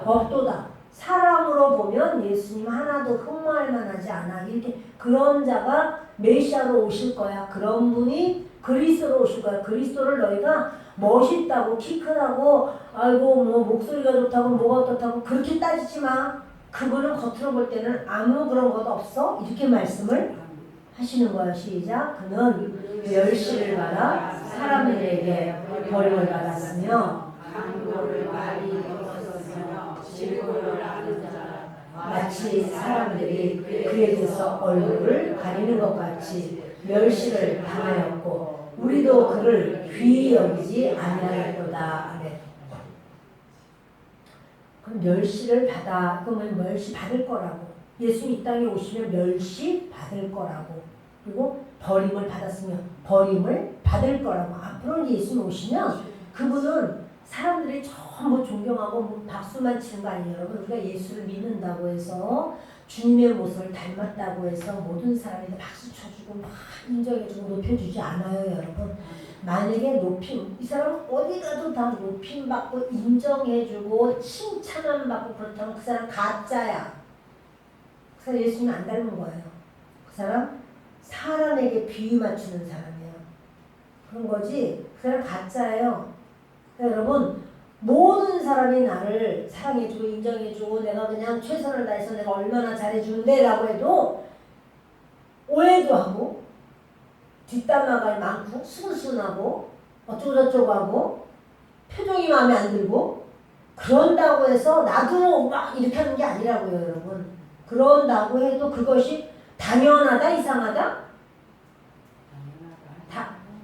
없도다. 사람으로 보면 예수님 하나도 흠모할 만하지 않아. 이렇게 그런 자가 메시아로 오실 거야. 그런 분이 그리스도로 오실 거야. 그리스도를 너희가 멋있다고 키 크다고 아이고 뭐 목소리가 좋다고 뭐가 어떻다고 그렇게 따지지 마. 그분은 겉으로 볼 때는 아무 그런 것도 없어. 이렇게 말씀을 하시는 거예요. 시작. 그는 멸시를 받아 사람들에게 버림을 받았으며 강도를 많이 벗었으며 질고를 아는 자라 마치 사람들이 그에 대해서 얼굴을 가리는 것 같이 멸시를 당하였고 우리도 그를 귀히 여기지 아니하였도다. 그래. 그럼 멸시를 받아. 그러면 멸시 받을 거라고. 예수님 이 땅에 오시면 멸시 받을 거라고. 그리고 버림을 받았으며 버림을 받을 거라고. 앞으로 예수님 오시면 그분은 사람들이 전부 존경하고 뭐 박수만 치는 거 아니에요. 여러분 우리가 예수를 믿는다고 해서 주님의 모습을 닮았다고 해서 모든 사람이 박수 쳐주고 막 인정해주고 높여주지 않아요. 여러분 만약에 높임 이 사람 어디 가도 다 높임 받고 인정해주고 칭찬을 받고 그렇다면 그 사람 가짜야. 그 사람 예수님 안 닮은 거예요. 그 사람 사람에게 비유 맞추는 사람이에요. 그런 거지 그 사람 가짜예요. 그러니까 여러분 모든 사람이 나를 사랑해주고 인정해주고 내가 그냥 최선을 다해서 내가 얼마나 잘해주는데 라고 해도 오해도 하고 뒷담화가 많고 순순하고 어쩌고저쩌고 하고 표정이 마음에 안 들고 그런다고 해서 나도 막 이렇게 하는 게 아니라고요. 여러분 그런다고 해도 그것이 당연하다 이상하다?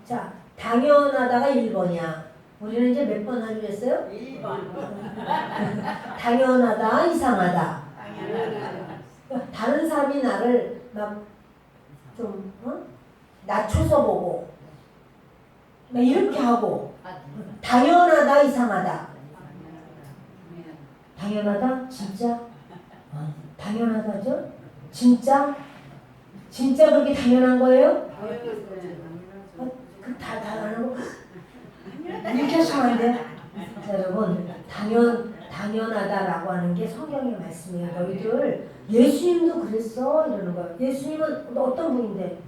자 당연하다가 1번이야. 우리는 이제 몇 번 하기로 했어요? 1번 당연하다, 이상하다. 당연하다 다른 사람이 나를 막 좀 낮춰서 보고 막 이렇게 하고 당연하다, 이상하다. 당연하다? 진짜? 당연하다죠? 진짜? 진짜 그렇게 당연한 거예요? 다 안 하고 이렇게 하시면 안 돼요. 자, 여러분 당연하다라고 하는 게 성경의 말씀이에요. 너희들 예수님도 그랬어 이러는 거예요. 예수님은 어떤 분인데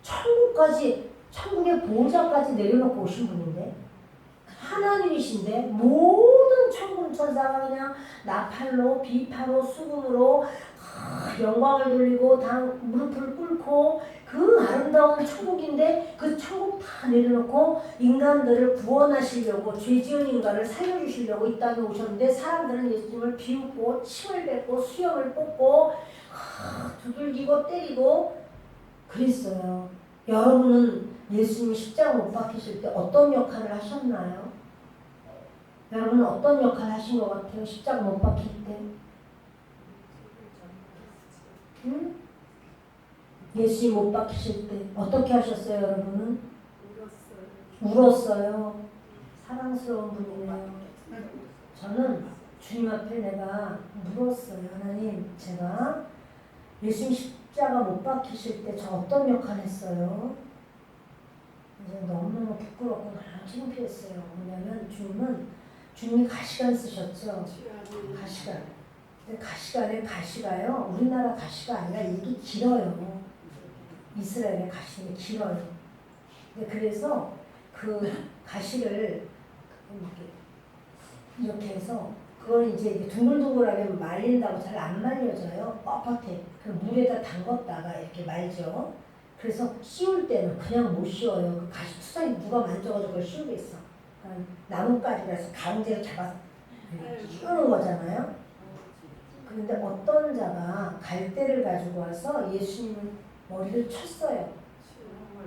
천국까지 천국의 보좌까지 내려놓고 오신 분인데 하나님이신데 모든 천군 천사가 그냥 나팔로 비파로 수금으로 영광을 돌리고 다 무릎을 꿇고 그 아름다운 천국인데 그 천국 다 내려놓고 인간들을 구원하시려고 죄 지은 인간을 살려주시려고 이 땅에 오셨는데 사람들은 예수님을 비웃고 침을 뱉고 수염을 뽑고 두들기고 때리고 그랬어요. 여러분은 예수님 십자가 못 박히실 때 어떤 역할을 하셨나요? 여러분은 어떤 역할을 하신 것 같아요? 십자가 못 박힐 때? 응? 예수님 못 박히실 때 어떻게 하셨어요, 여러분은? 울었어요. 사랑스러운 분이네요. 저는 주님 앞에 내가 물었어요. 하나님, 제가 예수님 십자가 못 박히실 때 저 어떤 역할 했어요? 이제 너무너무 부끄럽고 너무 창피했어요. 뭐냐면 주님이 가시관 쓰셨죠. 가시관. 근데 가시관의 가시가요. 우리나라 가시가 아니라 이게 길어요. 이스라엘의 가시는 길어요. 근데 그래서 그 가시를 이렇게 해서 그걸 이제 둥글둥글하게 말린다고 잘 안 말려져요. 뻣뻣해. 그 물에다 담궜다가 이렇게 말죠. 그래서 씌울 때는 그냥 못 씌워요. 그 가시 투성이 누가 만져가지고 그걸 씌우겠어. 나뭇가지라서 가운데를 잡아서 씌우는 거잖아요. 그런데 어떤 자가 갈대를 가지고 와서 예수님 머리를 쳤어요.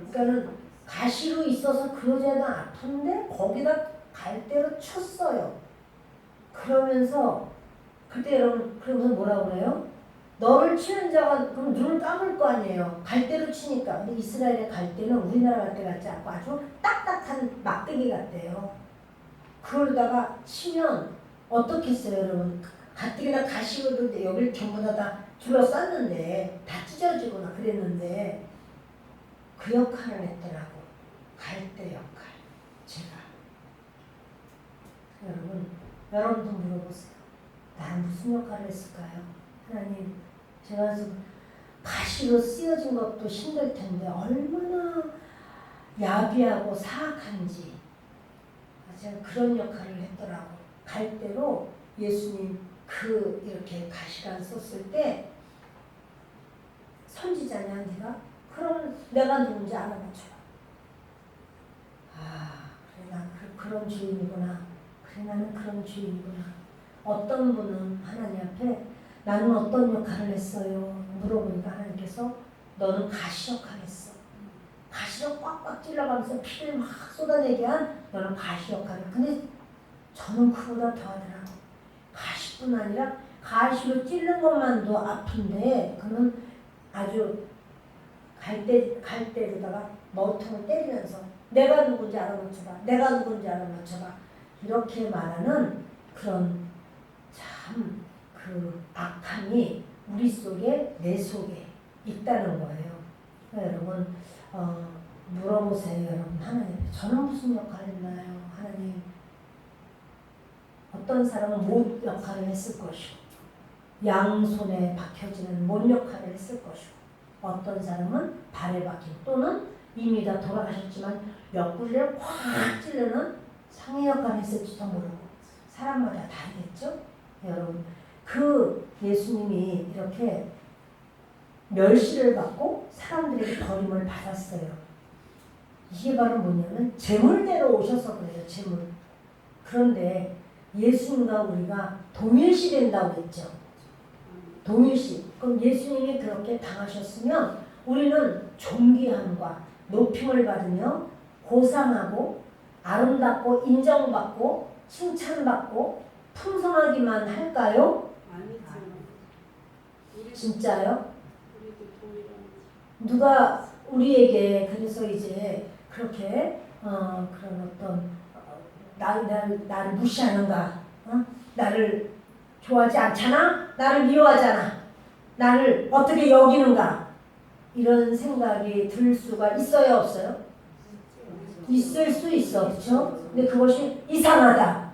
그러니까는 가시로 있어서 그 여자는 아픈데 거기다 갈대로 쳤어요. 그러면서 그때 여러분 그러면서 뭐라고 그래요? 너를 치는 자가 그럼 눈을 감을 거 아니에요. 갈대로 치니까. 근데 이스라엘의 갈대는 우리나라 갈대 같지 않고 아주 딱딱한 막대기 같대요. 그러다가 치면 어떻게 했어요, 여러분? 가뜩이나 가시로도 여기를 전부 다 둘러쌌는데 다 찢어지거나 그랬는데 그 역할을 했더라고. 갈대 역할. 제가. 여러분도 물어보세요. 나는 무슨 역할을 했을까요? 하나님, 제가 가시로 쓰여진 것도 힘들 텐데 얼마나 야비하고 사악한지 제가 그런 역할을 했더라고. 갈대로 예수님 이렇게 가시관 썼을 때 선지자냐 네가? 그럼 내가 누군지 알아맞혀라. 그래 난 그런 주인이구나. 그래 나는 그런 주인이구나. 어떤 분은 하나님 앞에 나는 어떤 역할을 했어요? 물어보니까 하나님께서 너는 가시 역할을 했어. 가시로 꽉꽉 찔러가면서 피를 막 쏟아내게 한 너는 가시 역할을. 근데 저는 그보다 더하더라고. 가시뿐 아니라 가시로 찔른 것만도 아픈데 그는 아주 갈대로다가 머리통을 때리면서 내가 누군지 알아맞혀봐. 내가 누군지 알아맞혀봐. 이렇게 말하는 그런 참 그 악함이 우리 속에 내 속에 있다는 거예요. 그러니까 여러분 물어보세요. 여러분 하나님 저는 무슨 역할을 했나요? 하나님 어떤 사람은 못 역할을 했을 것이고 양손에 박혀지는 못 역할을 했을 것이고 어떤 사람은 발에 박힌 또는 이미 다 돌아가셨지만 옆구리를 콱 찌르는 상해 역할을 했을지도 모르고 사람마다 다르겠죠? 여러분 그 예수님이 이렇게 멸시를 받고 사람들에게 버림을 받았어요. 이게 바로 뭐냐면 재물대로 오셔서 그래요. 재물. 그런데 예수님과 우리가 동일시 된다고 했죠. 동일시. 그럼 예수님이 그렇게 당하셨으면 우리는 존귀함과 높임을 받으며 고상하고 아름답고 인정받고 칭찬받고 풍성하기만 할까요? 아니죠. 진짜요? 우리도 동일한. 누가 우리에게 그래서 이제 그렇게 그런 어떤 나를 무시하는가? 나를 좋아하지 않잖아? 나를 미워하잖아? 나를 어떻게 여기는가? 이런 생각이 들 수가 있어요, 없어요? 있을 수 있어, 그렇죠? 근데 그것이 이상하다.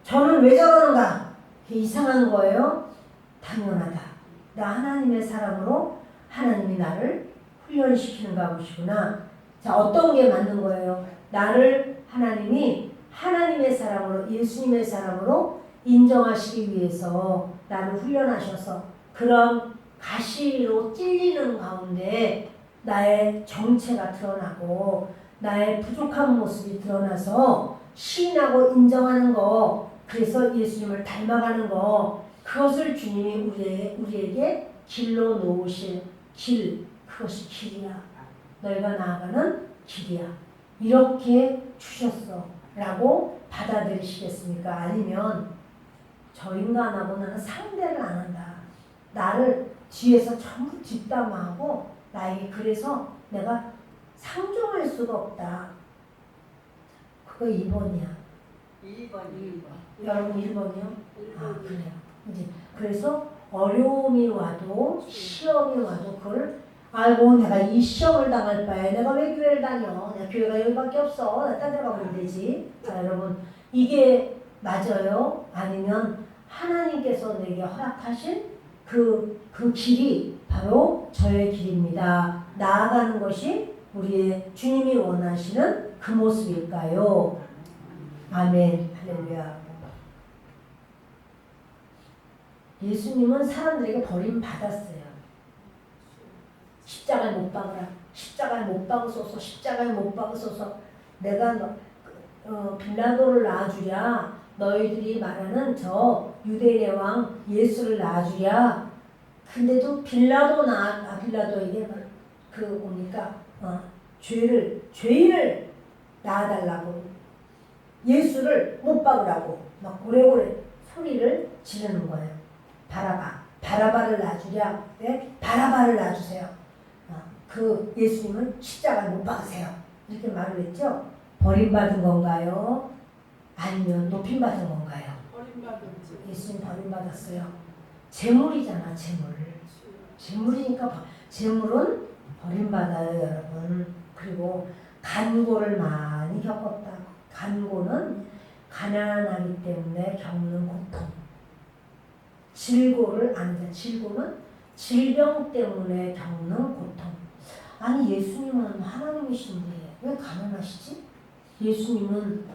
저는 왜 저러는가? 그게 이상한 거예요? 당연하다. 나 하나님의 사람으로 하나님이 나를 훈련시키는 것이구나. 자, 어떤 게 맞는 거예요? 나를 하나님이 하나님의 사람으로 예수님의 사람으로 인정하시기 위해서 나를 훈련하셔서 그런 가시로 찔리는 가운데 나의 정체가 드러나고 나의 부족한 모습이 드러나서 시인하고 인정하는 거 그래서 예수님을 닮아가는 거 그것을 주님이 우리에게 길로 놓으실 길 그것이 길이야. 너희가 나아가는 길이야. 이렇게 주셨어. 라고 받아들이시겠습니까? 아니면 저 인간하고 나는 상대를 안 한다. 나를 뒤에서 전부 뒷담화하고 나에게 그래서 내가 상종할 수가 없다. 그거 2번이야. 1번. 여러분 1번이요? 아 그래요. 이제 그래서 어려움이 와도 시험이 와도 그걸 아이고 내가 이 시험을 당할 바에 내가 왜 교회를 다녀? 내가 교회가 여기밖에 없어. 나 딴 데 가면 되지. 자 여러분 이게 맞아요? 아니면 하나님께서 내게 허락하신 그 길이 바로 저의 길입니다. 나아가는 것이 우리의 주님이 원하시는 그 모습일까요? 아멘. 할렐루야. 예수님은 사람들에게 버림받았어요. 십자가에 못 박으라. 십자가에 못 박으소서. 십자가에 못 박으소서. 내가 빌라도를 낳아주랴. 너희들이 말하는 저 유대인의 왕 예수를 낳아주랴. 근데도 빌라도에게 뭡니까? 죄인을 낳아달라고 예수를 못 박으라고 막 고래고래 소리를 지르는 거예요. 바라바를 놔주랴. 네? 바라바를 놔주세요. 그 예수님은 십자가에 못 박으세요. 이렇게 말을 했죠. 버림받은 건가요? 아니면 높임받은 건가요? 버림받았죠. 예수님 버림받았어요. 재물이잖아, 재물. 재물이니까 재물은 버림받아요, 여러분. 그리고 간고를 많이 겪었다. 간고는 가난하기 때문에 겪는 고통. 질고를 아는 자. 질고는 질병 때문에 겪는 고통. 아니 예수님은 하나님이신데 왜 가난하시지? 예수님은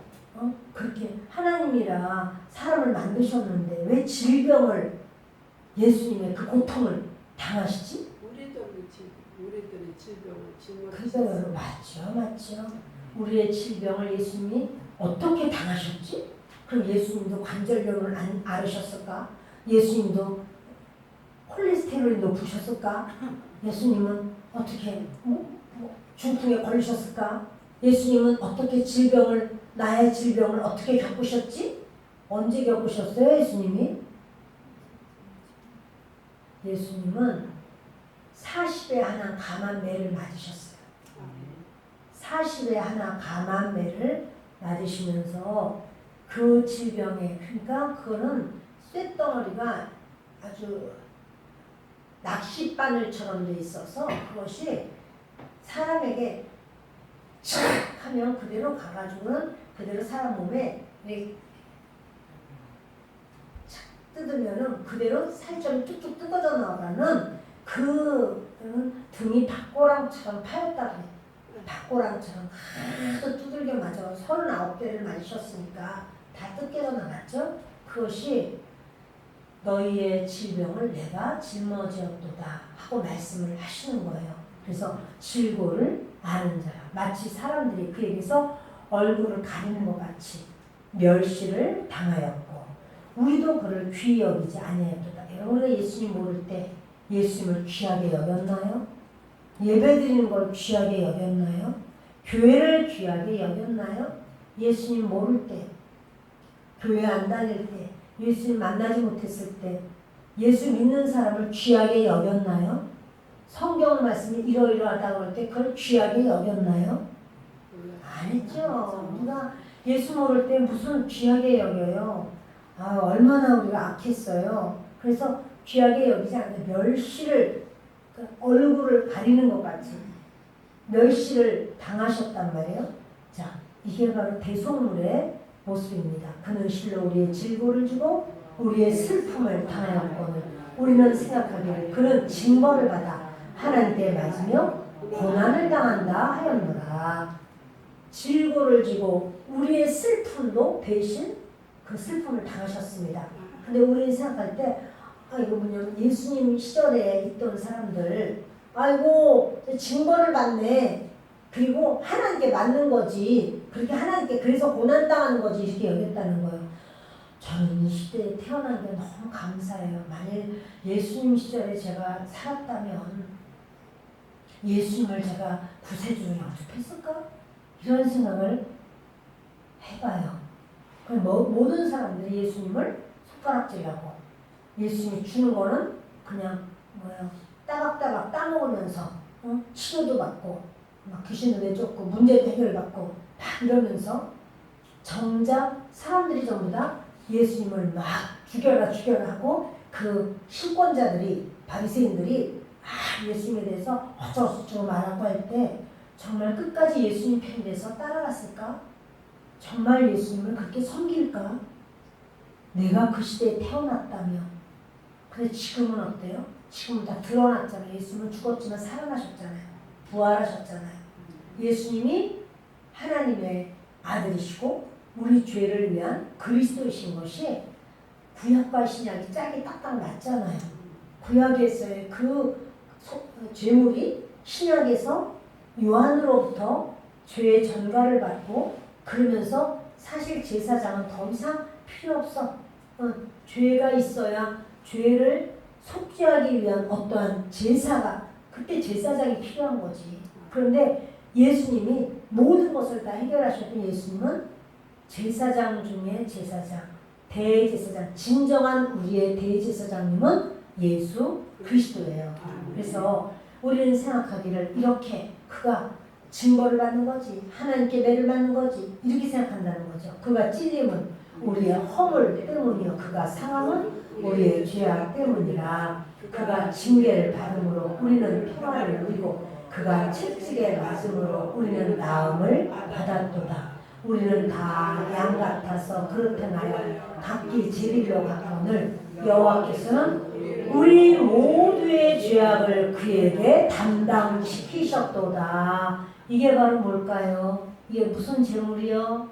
그렇게 하나님이라 사람을 만드셨는데 왜 질병을 예수님의 그 고통을 당하시지? 우리들의 질병을 그거요. 맞죠. 우리의 질병을 예수님이 어떻게 당하셨지? 그럼 예수님도 관절염을 앓으셨을까? 예수님도 콜레스테롤이 높으셨을까? 예수님은 어떻게 중풍에 걸리셨을까? 예수님은 어떻게 나의 질병을 어떻게 겪으셨지? 언제 겪으셨어요, 예수님이? 예수님은 40에 하나 감암매를 맞으셨어요. 40에 하나 감암매를 맞으시면서 그 질병에, 그러니까 그거는 쇳덩어리가 아주 낚싯바늘처럼 돼 있어서 그것이 사람에게 착 하면 그대로 가가지고는 그대로 사람 몸에 이렇게 착 뜯으면은 그대로 살점이 뚝뚝 뜯어져 나가는 그 등이 박고랑처럼 파였다 그래. 박고랑처럼 하도 두들겨 맞아 39대를 맞으셨으니까 다 뜯겨져 나갔죠. 그것이 너희의 질병을 내가 짊어지었도다 하고 말씀을 하시는 거예요. 그래서 질고를 아는 자라. 마치 사람들이 그에게서 얼굴을 가리는 것 같이 멸시를 당하였고 우리도 그를 귀히 여기지 아니하였도다. 우리가 예수님 모를 때 예수님을 귀하게 여겼나요? 예배드리는 걸 귀하게 여겼나요? 교회를 귀하게 여겼나요? 예수님 모를 때, 교회 안 다닐 때, 예수님 만나지 못했을 때 예수 믿는 사람을 귀하게 여겼나요? 성경 말씀이 이러이러하다고 할 때 그걸 귀하게 여겼나요? 아니죠. 우리가 예수 모를 때 무슨 귀하게 여겨요. 얼마나 우리가 악했어요. 그래서 귀하게 여기지 않는데 멸시를 얼굴을 가리는 것 같이 멸시를 당하셨단 말이에요. 자, 이게 바로 대속물의 모습입니다. 그는 실로 우리의 질고를 주고 우리의 슬픔을 당하였거늘 우리는 생각하기를 그는 징벌을 받아 하나님께 맞으며 고난을 당한다 하였노라. 질고를 지고 우리의 슬픔도 대신 그 슬픔을 당하셨습니다. 근데 우리는 생각할 때 이거 뭐냐면 예수님 시절에 있던 사람들 아이고 징벌을 받네. 그리고 하나님께 맞는 거지. 그렇게 하나님께 그래서 고난당하는 거지 이렇게 여겼다는 거예요. 저는 이 시대에 태어난 게 너무 감사해요. 만일 예수님 시절에 제가 살았다면 예수님을 제가 구세주로 영접했을까? 이런 생각을 해봐요. 모든 사람들이 예수님을 손가락질하고 예수님이 주는 거는 그냥 따박따박 따먹으면서 치료도 받고 막 귀신도 내쫓고 문제도 해결받고 막 이러면서 정작 사람들이 전부 다 예수님을 막 죽여라 하고 그 신권자들이 바리새인들이 예수님에 대해서 어쩌고저쩌고 말하고 할 때 정말 끝까지 예수님 편이 돼서 따라갔을까? 정말 예수님을 그렇게 섬길까? 내가 그 시대에 태어났다며. 근데 지금은 어때요? 지금은 다 드러났잖아요. 예수님은 죽었지만 살아나셨잖아요. 부활하셨잖아요. 예수님이 하나님의 아들이시고 우리 죄를 위한 그리스도이신 것이 구약과 신약이 짝이 딱딱 맞잖아요. 구약에서의 그 죄물이 신약에서 요한으로부터 죄의 전가를 받고 그러면서 사실 제사장은 더 이상 필요 없어. 죄가 있어야 죄를 속죄하기 위한 어떠한 제사가 그때 제사장이 필요한 거지. 그런데 예수님이 모든 것을 다 해결하셨던 예수님은 제사장 중에 제사장, 대제사장, 진정한 우리의 대제사장님은 예수 그리스도예요. 그래서 우리는 생각하기를 이렇게 그가 징벌을 받는 거지, 하나님께 매를 받는 거지 이렇게 생각한다는 거죠. 그가 찔림은 우리의 허물 때문이요 그가 상함은 우리의 죄악 때문이라. 그가 징계를 받음으로 우리는 평화를 누리고 그가 채찍에 맞음으로 우리는 나음을 받았도다. 우리는 다 양 같아서 그렇게 하여 각기 제비로 가거늘 여호와께서는 우리 모두의 죄악을 그에게 담당시키셨도다. 이게 바로 뭘까요? 이게 무슨 제물이요?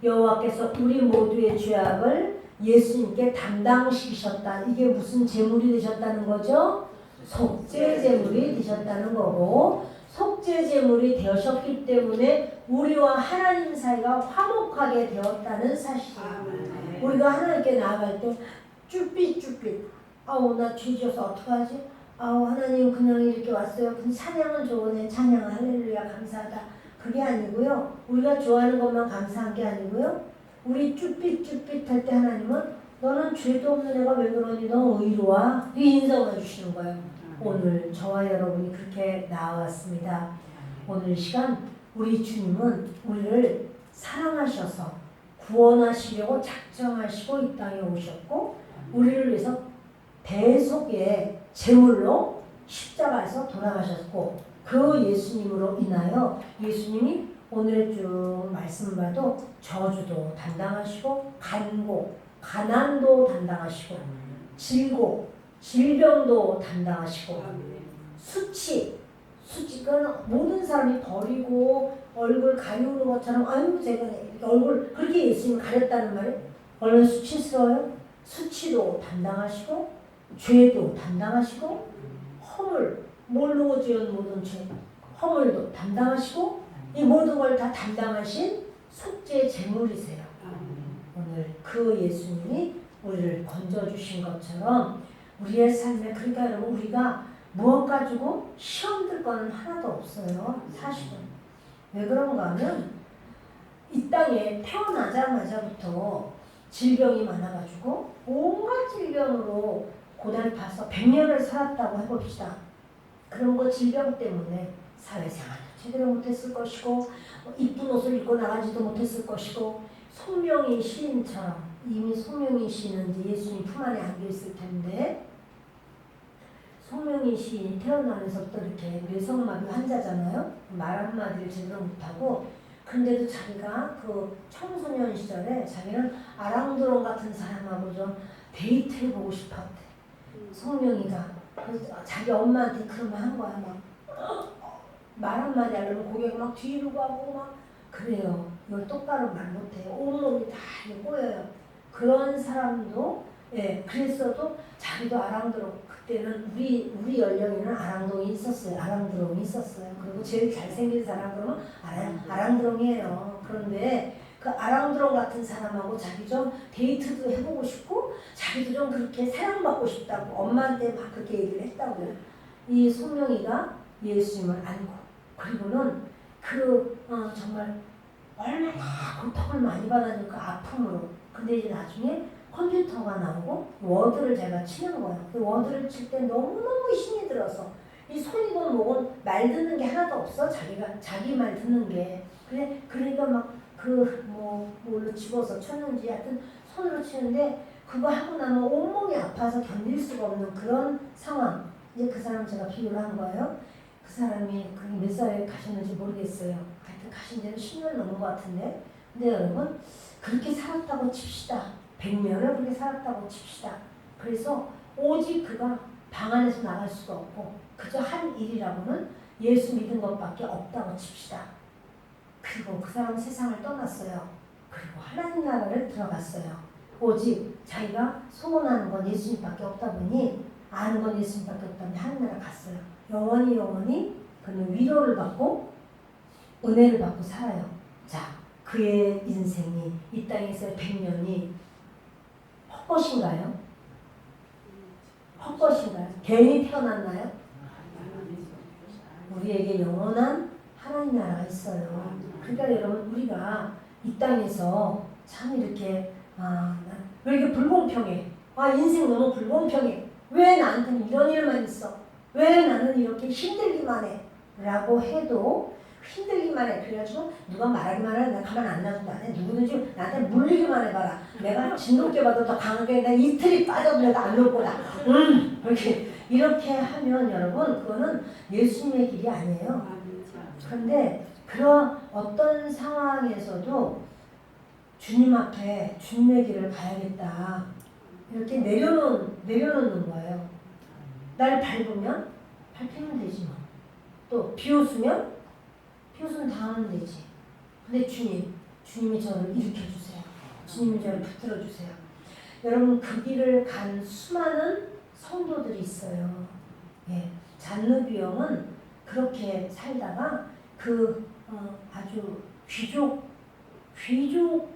여호와께서 우리 모두의 죄악을 예수님께 담당시키셨다. 이게 무슨 제물이 되셨다는 거죠? 속죄 제물이 되셨다는 거고, 속죄 제물이 되셨기 때문에 우리와 하나님 사이가 화목하게 되었다는 사실이에요. 우리가 하나님께 나아갈 때 쭈삣쭈삣, 아우 나 죄 지어서 어떡하지? 아우 하나님 그냥 이렇게 왔어요. 근데 찬양은 좋으네. 찬양 할렐루야 감사하다. 그게 아니고요. 우리가 좋아하는 것만 감사한 게 아니고요. 우리 쭈삣쭈삣 할 때 하나님은 너는 죄도 없는 애가 왜 그러니? 너 의로 와. 이 인정해 주시는 거예요. 오늘 저와 여러분이 그렇게 나왔습니다. 오늘 시간 우리 주님은 우리를 사랑하셔서 구원하시려고 작정하시고 이 땅에 오셨고, 우리를 위해서 대속의 제물로 십자가에서 돌아가셨고, 그 예수님으로 인하여 예수님이 오늘의 쭉 말씀 봐도 저주도 담당하시고, 간고, 가난도 담당하시고, 질고, 질병도 담당하시고, 수치는 모든 사람이 버리고 얼굴 가리우는 것처럼 아유 제가 이렇게 얼굴 그렇게 예수님이 가렸다는 말이 얼마나 수치스러워요? 수치도 담당하시고, 죄도 담당하시고, 허물, 뭘로 지은 모든 죄, 허물도 담당하시고, 이 모든 걸 다 담당하신 속죄 제물이세요. 오늘 그 예수님이 우리를 건져주신 것처럼 우리의 삶에, 그러니까 여러분 우리가 무엇 가지고 시험 들 거는 하나도 없어요. 사실은. 왜 그런가 하면 이 땅에 태어나자마자부터 질병이 많아가지고 온갖 질병으로 고달파서 100년을 살았다고 해봅시다. 그런 거 질병 때문에 사회생활도 제대로 못했을 것이고, 이쁜 옷을 입고 나가지도 못했을 것이고, 송명희 시인처럼, 이미 송명희 시인은 이제 예수님 품 안에 안겨있을 텐데, 송명희 시인이 태어나면서부터 이렇게 뇌성마비 환자잖아요. 말 한마디를 제대로 못하고, 근데도 자기가 그 청소년 시절에 자기는 아랑드론 같은 사람하고 좀 데이트해보고 싶었대. 송명희가. 그래서 자기 엄마한테 그런 말 한 거야. 말 한마디 하려면 고개가 막 뒤로 가고 막 그래요. 이걸 똑바로 말 못해요. 온몸이 다 꼬여요. 그런 사람도, 예, 그랬어도 자기도 아랑드론, 그때는 우리 연령에는 아랑드론이 있었어요. 아랑드론이 있었어요. 그리고 제일 잘생긴 사람 그러면 아랑드론이에요. 그런데 그 아랑드론 같은 사람하고 자기 좀 데이트도 해보고 싶고, 자기도 좀 그렇게 사랑받고 싶다고 엄마한테 막 그렇게 얘기를 했다고요. 이 송명이가 예수님을 안고, 그리고는 정말 얼마나 고통을 많이 받았는 그 아픔으로. 근데 이제 나중에 컴퓨터가 나오고 워드를 제가 치는 거예요. 그 워드를 칠 때 너무너무 힘이 들어서 이 손이건 뭐건 말 듣는 게 하나도 없어. 자기 말 듣는 게. 그러니까 막 뭘로 집어서 쳤는지 하여튼 손으로 치는데, 그거 하고 나면 온몸이 아파서 견딜 수가 없는 그런 상황. 이제 그 사람 제가 비유를 한 거예요. 그 사람이 몇 살에 가셨는지 모르겠어요. 하여튼 가신 지는 10년 넘은 것 같은데. 근데 여러분, 그렇게 살았다고 칩시다. 100년을 그렇게 살았다고 칩시다. 그래서 오직 그가 방 안에서 나갈 수가 없고, 그저 한 일이라고는 예수 믿은 것밖에 없다고 칩시다. 그리고 그 사람은 세상을 떠났어요. 그리고 하나님 나라를 들어갔어요. 오직 자기가 소원하는 건 예수님밖에 없다 보니, 아는 건 예수님밖에 없다 보니 하나님 나라 갔어요. 영원히 그는 위로를 받고 은혜를 받고 살아요. 자, 그의 인생이 이 땅에서의 100년이 헛것인가요? 헛것인가요? 괜히 태어났나요? 우리에게 영원한 하나님 나라가 있어요. 그러니까 여러분, 우리가 이 땅에서 참 이렇게 왜 이렇게 불공평해? 인생 너무 불공평해. 왜 나한테는 이런 일만 있어? 왜 나는 이렇게 힘들기만 해? 라고 해도 힘들기만 해. 그래가지고 누가 말하기만 해. 나 가만 안 놔둔다. 누구든지 나한테 물리기만 해봐라. 내가 진돗개 봐도 더 강하게 나 이틀이 빠져도 내가 안 놓을 거다. 이렇게 하면 여러분, 그거는 예수님의 길이 아니에요. 그런데 그런 어떤 상황에서도 주님 앞에 주님의 길을 가야겠다. 이렇게 내려놓는 거예요. 날 밟으면 밟히면 되지 뭐. 또 비웃으면 비웃으면 당하면 되지. 근데 주님이 저를 일으켜주세요. 주님이 저를 붙들어주세요. 여러분 그 길을 간 수많은 성도들이 있어요. 예, 잔느비형은 그렇게 살다가 아주 귀족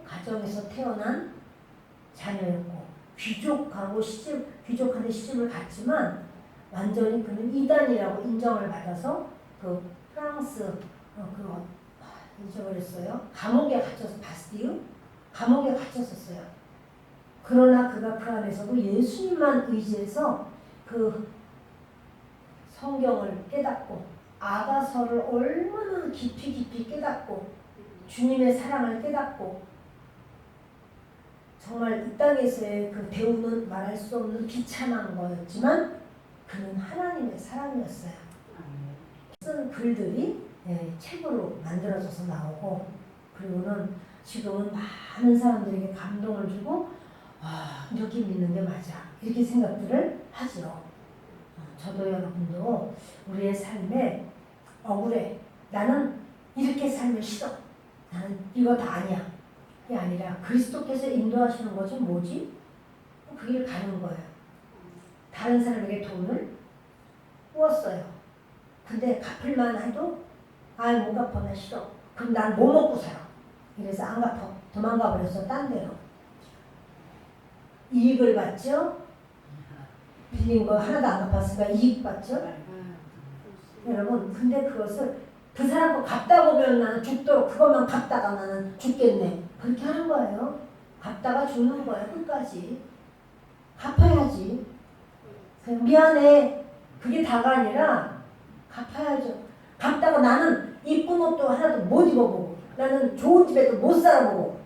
가정에서 태어난 자녀였고 귀족한테 시집을 갔지만 완전히 그는 이단이라고 인정을 받아서 그 프랑스 잊어버렸어요. 감옥에 갇혀서 바스티유 감옥에 갇혔었어요. 그러나 그가 그 안에서도 예수님만 의지해서 그 성경을 깨닫고 아가서를 얼마나 깊이 깨닫고 주님의 사랑을 깨닫고 정말 이 땅에서의 그 배우는 말할 수 없는 비참한 거였지만 그는 하나님의 사람이었어요. 쓴 글들이 책으로 만들어져서 나오고 그리고는 지금은 많은 사람들에게 감동을 주고 이렇게 믿는 게 맞아 이렇게 생각들을 하죠. 저도 여러분도 우리의 삶에 억울해 나는 이렇게 살면 싫어 나는 이거 다 아니야 이게 아니라 그리스도께서 인도하시는 것이 뭐지? 그 길 가는 거예요. 다른 사람에게 돈을 꾸었어요. 근데 갚을만 해도 못 갚아 나 싫어. 그럼 난 뭐 먹고 살아? 이래서 안 갚아. 도망가 버렸어. 딴 데로. 이익을 받죠? 빌린 거 하나도 안 갚았으니까 이익 받죠? 여러분 근데 그것을 그 사람 거 갚다 보면 나는 죽도록 그것만 갚다가 나는 죽겠네. 그렇게 하는 거예요. 갚다가 죽는 거예요. 끝까지. 갚아야지. 그냥 미안해. 그게 다가 아니라 갚아야죠. 갚다가 나는 이쁜 옷도 하나도 못 입어보고 나는 좋은 집에도 못 살아보고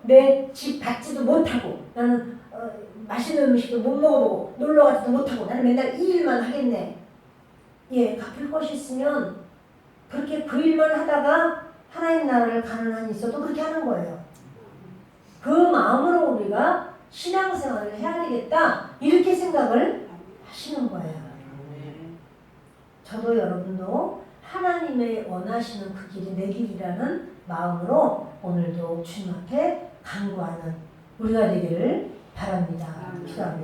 내 집 받지도 못하고 나는 맛있는 음식도 못 먹어보고 놀러가지도 못하고 나는 맨날 이 일만 하겠네. 예, 갚을 것이 있으면 그렇게 그 일만 하다가 하나님 나라를 가는 한이 있어도 그렇게 하는 거예요. 그 마음으로 우리가 신앙생활을 해야 되겠다 이렇게 생각을 하시는 거예요. 저도 여러분도 하나님의 원하시는 그 길이 내 길이라는 마음으로 오늘도 주님 앞에 간구하는 우리가 되기를 바랍니다. 기도합니다.